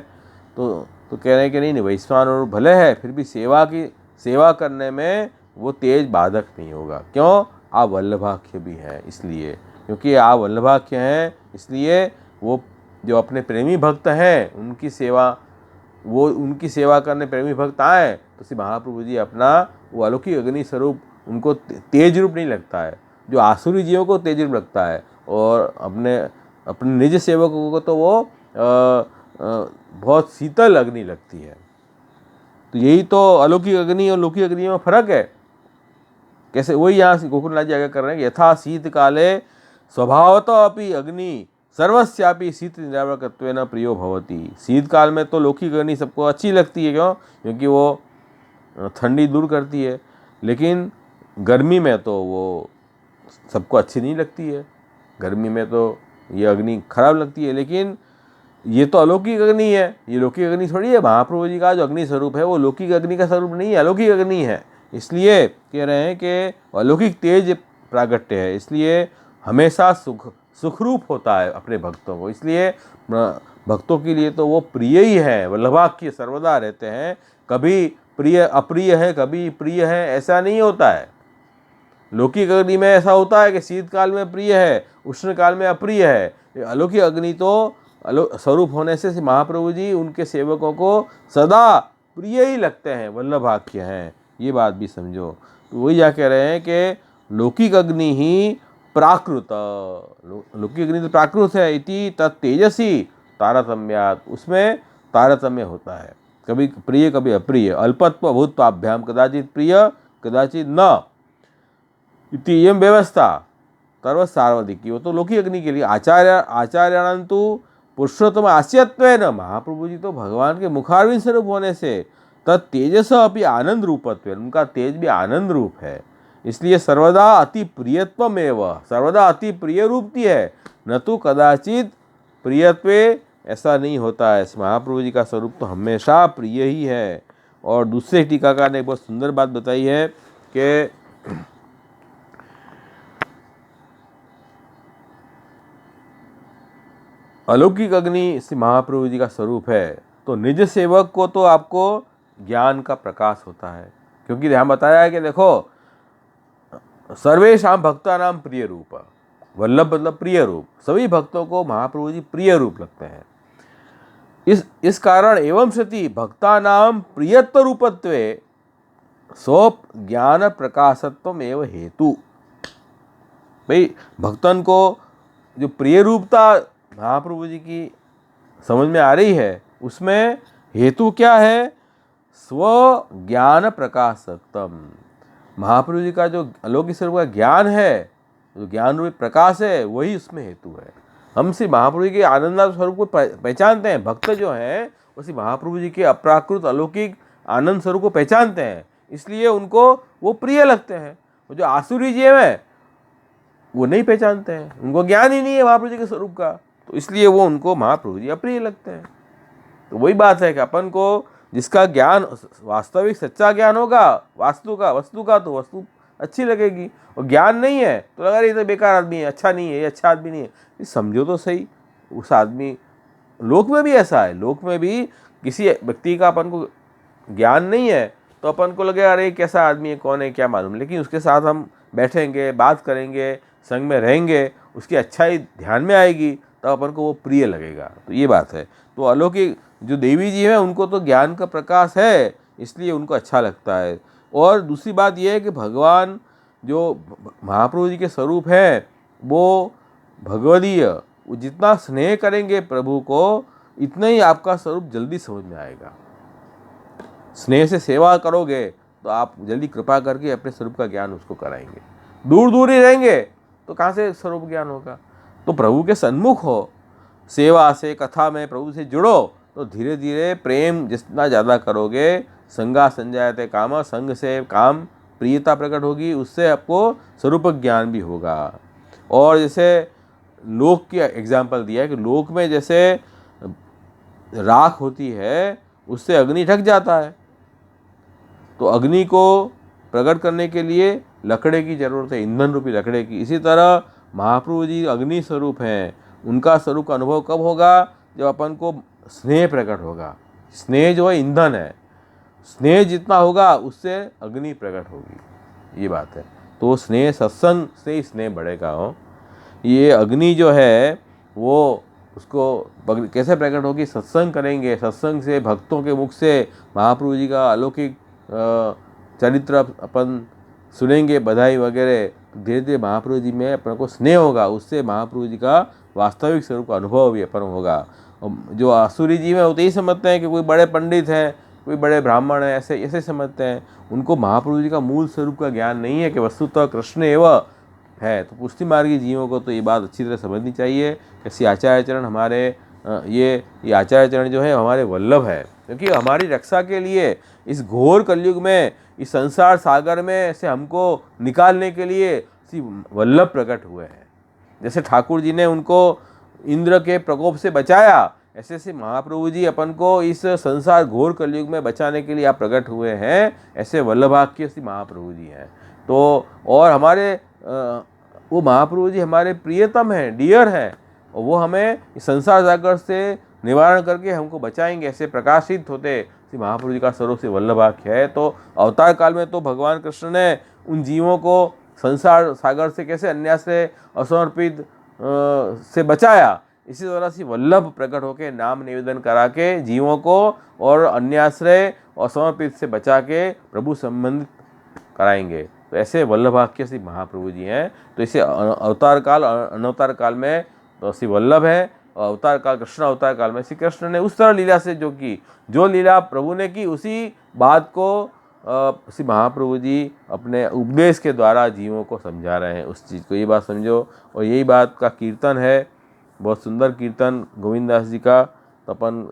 तो कह रहे हैं कि नहीं वैश्वानर रूप भले है, फिर भी सेवा करने में वो तेज बाधक नहीं होगा। क्यों? आप वल्लभाख्य भी हैं इसलिए, क्योंकि आप वल्लभाख्य हैं इसलिए वो जो अपने प्रेमी भक्त हैं उनकी सेवा करने प्रेमी भक्त आए तो श्री महाप्रभु जी अपना वो अलौकिक अग्नि स्वरूप उनको तेज रूप नहीं लगता है, जो आसुरी जीवों को तेज रूप लगता है, और अपने निज सेवकों को तो वो बहुत शीतल अग्नि लगती है। तो यही तो अलौकिक अग्नि और लौकिक अग्नि में फर्क है। कैसे? वही यहाँ से गोकुलनाथ जी आगे कर रहे हैं कि यथा शीत काले स्वभावतः अपि अग्नि सर्वस्यापि शीत निरावकत्वेन प्रियो भवति। शीतकाल में तो लौकिक अग्नि सबको अच्छी लगती है, क्यों? क्योंकि वो ठंडी दूर करती है, लेकिन गर्मी में तो वो सबको अच्छी नहीं लगती है। गर्मी में तो ये अग्नि खराब लगती है, लेकिन ये तो अलौकिक अग्नि है, ये लौकिक अग्नि थोड़ी है। महाप्रभु जी का जो अग्नि स्वरूप है वो लौकिक अग्नि का स्वरूप नहीं है, अलौकिक अग्नि है। इसलिए कह रहे हैं कि अलौकिक तेज प्रागट्य है, इसलिए हमेशा सुखरूप होता है अपने भक्तों को, इसलिए भक्तों के लिए तो वो प्रिय ही है, वल्लभाख्य सर्वदा रहते हैं। कभी प्रिय अप्रिय है, कभी प्रिय है, ऐसा नहीं होता है। लौकिक अग्नि में ऐसा होता है कि शीतकाल में प्रिय है, उष्ण काल में अप्रिय है। अलौकिक अग्नि तो स्वरूप होने से महाप्रभु जी उनके सेवकों को सदा प्रिय ही लगते हैं, वल्लभाख्य हैं। ये बात भी समझो। तो वही जा कह रहे हैं कि लौकिक अग्नि ही प्राकृत, लौकिक अग्नि तो प्राकृत है, इति तत्तेजसी तारतम्यात्, उसमें तारतम्य होता है, कभी प्रिय कभी अप्रिय। अल्पत्व भूत्वाभ्याम कदाचित प्रिय कदाचित न इति यम व्यवस्था सर्व सार्वधिकी। वो तो लौकिक अग्नि के लिए। आचार्यानंतु पुरुषोत्तम आस्यत्वेन, महाप्रभु जी तो भगवान के मुखारविंद स्वरूप होने से तत् तेजस अपि आनंद रूपत्व, उनका तेज भी आनंद रूप है, इसलिए सर्वदा अति प्रियत्वम एवं, सर्वदा अति प्रिय रूपती है, न तो कदाचित प्रियत्वे, ऐसा नहीं होता है। महाप्रभु जी का स्वरूप तो हमेशा प्रिय ही है। और दूसरे टीकाकार ने एक बहुत सुंदर बात बताई है कि अलौकिक अग्नि श्री महाप्रभु जी का स्वरूप है, तो निज सेवक को तो आपको ज्ञान का प्रकाश होता है, क्योंकि यहाँ बताया है कि देखो सर्वेषां भक्तानां प्रिय रूप, वल्लभ मतलब प्रिय रूप, सभी भक्तों को महाप्रभु जी प्रिय रूप लगते हैं। इस कारण एवं सति भक्तानां प्रियत्व रूपत्वे स्व ज्ञान प्रकाशत्वम एवं हेतु। भाई भक्तन को जो प्रिय रूपता महाप्रभु जी की समझ में आ रही है, उसमें हेतु क्या है? स्व ज्ञान प्रकाशत्वम, महाप्रभु जी का जो अलौकिक स्वरूप का ज्ञान है, जो ज्ञान रूपी प्रकाश है, वही उसमें हेतु है। हम श्री महाप्रभु जी के आनंद स्वरूप को पहचानते हैं, भक्त जो हैं वो श्री महाप्रभु जी के अप्राकृत अलौकिक आनंद स्वरूप को पहचानते हैं, इसलिए उनको वो प्रिय लगते हैं। वो जो आसुरी जीव है वो नहीं पहचानते हैं, उनको ज्ञान ही नहीं है महाप्रभु जी के स्वरूप का, तो इसलिए वो उनको महाप्रभु जी अप्रिय लगते हैं। तो वही बात है कि अपन को जिसका ज्ञान वास्तविक सच्चा ज्ञान होगा, वस्तु का तो वस्तु अच्छी लगेगी, और ज्ञान नहीं है तो लगा रही तो बेकार आदमी है, अच्छा नहीं है, ये अच्छा आदमी नहीं है। ये समझो तो सही, उस आदमी, लोक में भी ऐसा है, लोक में भी किसी व्यक्ति का अपन को ज्ञान नहीं है तो अपन को लगेगा अरे कैसा आदमी है, कौन है, क्या मालूम, लेकिन उसके साथ हम बैठेंगे, बात करेंगे, संग में रहेंगे, उसकी अच्छाई ध्यान में आएगी, तब अपन को वो प्रिय लगेगा। तो ये बात है। तो अलौकिक जो देवी जी हैं उनको तो ज्ञान का प्रकाश है, इसलिए उनको अच्छा लगता है। और दूसरी बात यह है कि भगवान जो महाप्रभु जी के स्वरूप हैं वो भगवदीय, वो जितना स्नेह करेंगे प्रभु को, इतना ही आपका स्वरूप जल्दी समझ में आएगा। स्नेह से सेवा करोगे तो आप जल्दी कृपा करके अपने स्वरूप का ज्ञान उसको कराएंगे। दूर दूर ही रहेंगे तो कहाँ से स्वरूप ज्ञान होगा? तो प्रभु के सन्मुख हो, सेवा से, कथा में प्रभु से जुड़ो, तो धीरे धीरे प्रेम जितना ज़्यादा करोगे, संगा संजायते काम, संग से काम प्रियता प्रकट होगी, उससे आपको स्वरूप ज्ञान भी होगा। और जैसे लोक की एग्जाम्पल दिया है कि लोक में जैसे राख होती है उससे अग्नि ढक जाता है, तो अग्नि को प्रकट करने के लिए लकड़े की जरूरत है, ईंधन रूपी लकड़े की। इसी तरह महाप्रभु जी अग्नि स्वरूप हैं। उनका स्वरूप का अनुभव कब होगा? जब अपन को स्नेह प्रकट होगा। स्नेह जो है ईंधन है, स्नेह जितना होगा उससे अग्नि प्रकट होगी, ये बात है। तो स्नेह, सत्संग से ही स्नेह बढ़ेगा हो। ये अग्नि जो है वो उसको कैसे प्रकट होगी? सत्संग करेंगे, सत्संग से भक्तों के मुख से महाप्रभु जी का अलौकिक चरित्र अपन सुनेंगे, बधाई वगैरह, तो धीरे धीरे महाप्रभु जी में अपन को स्नेह होगा, उससे महाप्रभु जी का वास्तविक स्वरूप का अनुभव भी अपन होगा। जो आसुरी जीव है वो तो यही समझते हैं कि कोई बड़े पंडित हैं, कोई बड़े ब्राह्मण हैं, ऐसे ऐसे समझते हैं। उनको महाप्रभु जी का मूल स्वरूप का ज्ञान नहीं है कि वस्तुतः कृष्ण एवं है। तो पुष्टि मार्गी जीवों को तो ये बात अच्छी तरह समझनी चाहिए कि श्री आचार्य चरण हमारे ये आचार्य चरण जो है हमारे वल्लभ है, क्योंकि हमारी रक्षा के लिए इस घोर कलयुग में, इस संसार सागर में से हमको निकालने के लिए श्री वल्लभ प्रकट हुए हैं। जैसे ठाकुर जी ने उनको इंद्र के प्रकोप से बचाया, ऐसे से महाप्रभु जी अपन को इस संसार घोर कलयुग में बचाने के लिए आप प्रकट हुए हैं। ऐसे वल्लभाख्य श्री महाप्रभु जी हैं। तो और हमारे वो महाप्रभु जी हमारे प्रियतम हैं, डियर हैं, और वो हमें इस संसार सागर से निवारण करके हमको बचाएंगे। ऐसे प्रकाशित होते श्री महाप्रभु जी का स्वरूप से वल्लभाख्य है। तो अवतार काल में तो भगवान कृष्ण ने उन जीवों को संसार सागर से कैसे अन्याय से असमर्पित से बचाया, इसी तरह से वल्लभ प्रकट होकर नाम निवेदन करा के जीवों को और अन्याश्रय और समर्पित से बचा के प्रभु संबंधित कराएंगे। तो ऐसे वल्लभाख्य श्री महाप्रभु जी हैं। तो इसे अवतार काल, अनवतार काल में तो श्री वल्लभ है, और अवतार काल, कृष्ण अवतार काल में श्री कृष्ण ने उस तरह लीला से जो लीला प्रभु ने की, उसी बात को श्री महाप्रभु जी अपने उपदेश के द्वारा जीवों को समझा रहे हैं। उस चीज़ को, ये बात समझो। और यही बात का कीर्तन है, बहुत सुंदर कीर्तन गोविंद दास जी का। तो अपन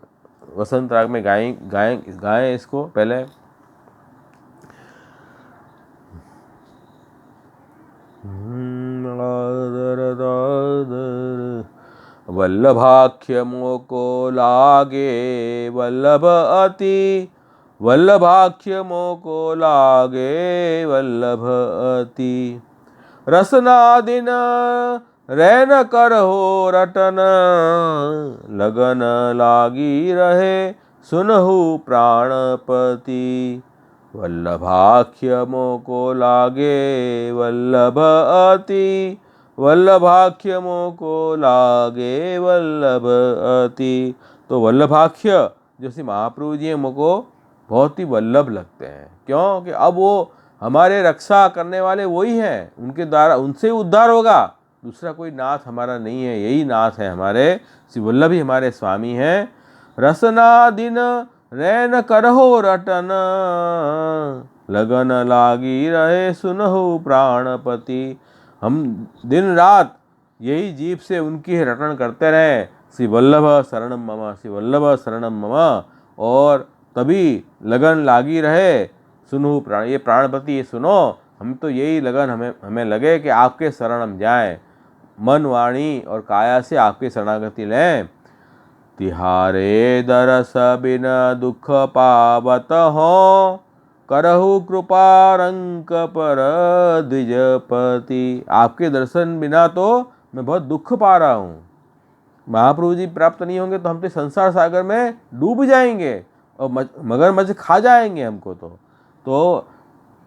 वसंत राग में गाएं इसको पहले। वल्लभाख्य मोको लागे वल्लभ अति, वल्लभाख्य मोको लागे वल्लभ अति। रसनादिन रैन करहो रटन, लगन लागी रहे सुनहु प्राणपति। वल्लभाख्य मोको लागे वल्लभ अति, वल्लभाख्य मोको लागे वल्लभ अति। तो वल्लभाख्य जो श्री महाप्रभु जी मुझको बहुत ही वल्लभ लगते हैं। क्यों? कि अब वो हमारे रक्षा करने वाले वही हैं, उनके द्वारा उनसे उद्धार होगा, दूसरा कोई नाथ हमारा नहीं है, यही नाथ है हमारे। श्री वल्लभ ही हमारे स्वामी हैं। रसना दिन रैन करहो रटन, लगन लागी रहे सुनहु प्राणपति। हम दिन रात यही जीव से उनकी रटन करते रहे, श्री वल्लभ शरणम मम, श्री वल्लभ शरणम मम, और तभी लगन लागी रहे सुनहु प्राण, ये प्राणपति, ये सुनो, हम तो यही लगन हमें लगे कि आपके शरण हम जाएं, मन वाणी और काया से आपकी शरणागति लें। तिहारे दरस बिन दुख पावत हो, करहु कृपा रंक पर द्विजपति। आपके दर्शन बिना तो मैं बहुत दुख पा रहा हूँ। महाप्रभु जी प्राप्त नहीं होंगे तो हम तो संसार सागर में डूब जाएंगे और मगरमच्छ खा जाएंगे हमको। तो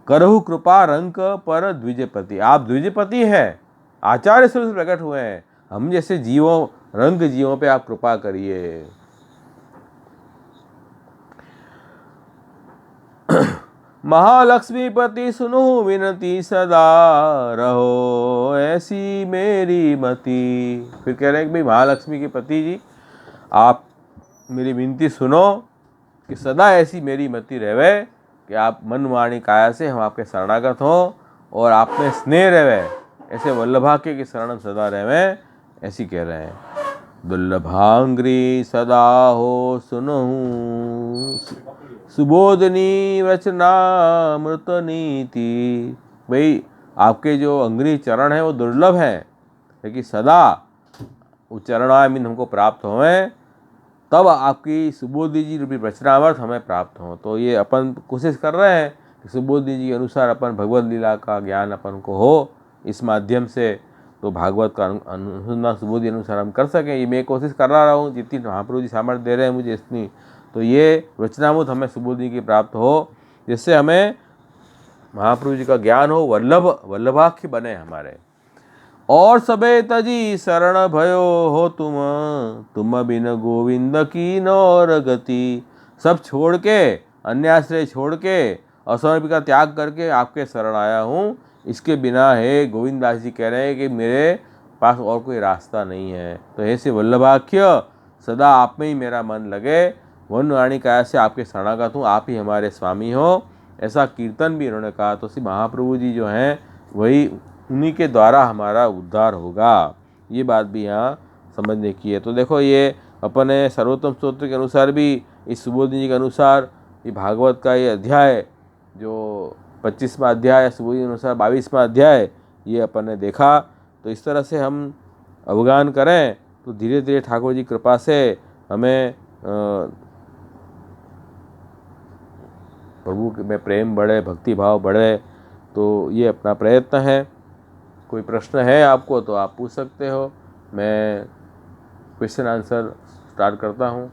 करहु कृपा रंक पर द्विजपति, आप द्विजपति हैं, आचार्य स्वरूप से प्रकट हुए हैं, हम जैसे जीवों, रंग जीवों पे आप कृपा करिए। महालक्ष्मीपति सुनो विनती सदा, रहो ऐसी मेरी मति। फिर कह रहे हैं कि भाई महालक्ष्मी के पति जी, आप मेरी विनती सुनो कि सदा ऐसी मेरी मति रहे कि आप मन वाणी काया से हम आपके शरणागत हों और आप में स्नेह रहे, ऐसे वल्लभाख्य की शरण सदा रहे, ऐसी कह रहे हैं। दुर्लभांग्री सदा हो सुनहु, सुबोधनी रचना मृत नीति। भाई आपके जो अंग्री चरण हैं वो दुर्लभ हैं, है कि सदा उच्चरणामिन हमको प्राप्त होवें, तब आपकी सुबोधि जी रूपी वचनामृत हमें प्राप्त हो। तो ये अपन कोशिश कर रहे हैं कि सुबोधि जी के अनुसार अपन भगवत लीला का ज्ञान अपन को हो इस माध्यम से, तो भागवत का अनुसंधान सुबोधि अनुसार हम कर सकें। ये मैं कोशिश कर रहा हूँ, जितनी महाप्रभु जी सामर्थ्य दे रहे हैं मुझे इतनी, तो ये वचनामृत हमें सुबोधि की प्राप्त हो, जिससे हमें महाप्रभु जी का ज्ञान हो, वल्लभाख्य बने हमारे। और सबे तजी शरण भयो हो तुम बिन गोविंद की नौर गति। सब छोड़ के, अन्य आश्रय छोड़ के, असमर्पित का त्याग करके आपके शरण आया हूँ। इसके बिना है, गोविंद दास जी कह रहे हैं कि मेरे पास और कोई रास्ता नहीं है। तो ऐसे वल्लभाख्य सदा आप में ही मेरा मन लगे, वन वाणी काया से आपके शरणागत हूँ, आप ही हमारे स्वामी हो। ऐसा कीर्तन भी उन्होंने कहा। तो श्री महाप्रभु जी जो हैं वही, उन्हीं के द्वारा हमारा उद्धार होगा, ये बात भी यहाँ समझने की है। तो देखो, ये अपने सर्वोत्तम स्तोत्र के अनुसार भी, इस सुबोधि जी के अनुसार, ये भागवत का ये अध्याय जो 25वां अध्याय है, सुबोधि के अनुसार 22वां अध्याय, ये अपन ने देखा। तो इस तरह से हम अवगान करें तो धीरे धीरे ठाकुर जी कृपा से हमें प्रभु में प्रेम बढ़े, भक्ति भाव बढ़े। तो ये अपना प्रयत्न है। कोई प्रश्न है आपको तो आप पूछ सकते हो। मैं क्वेश्चन आंसर स्टार्ट करता हूँ।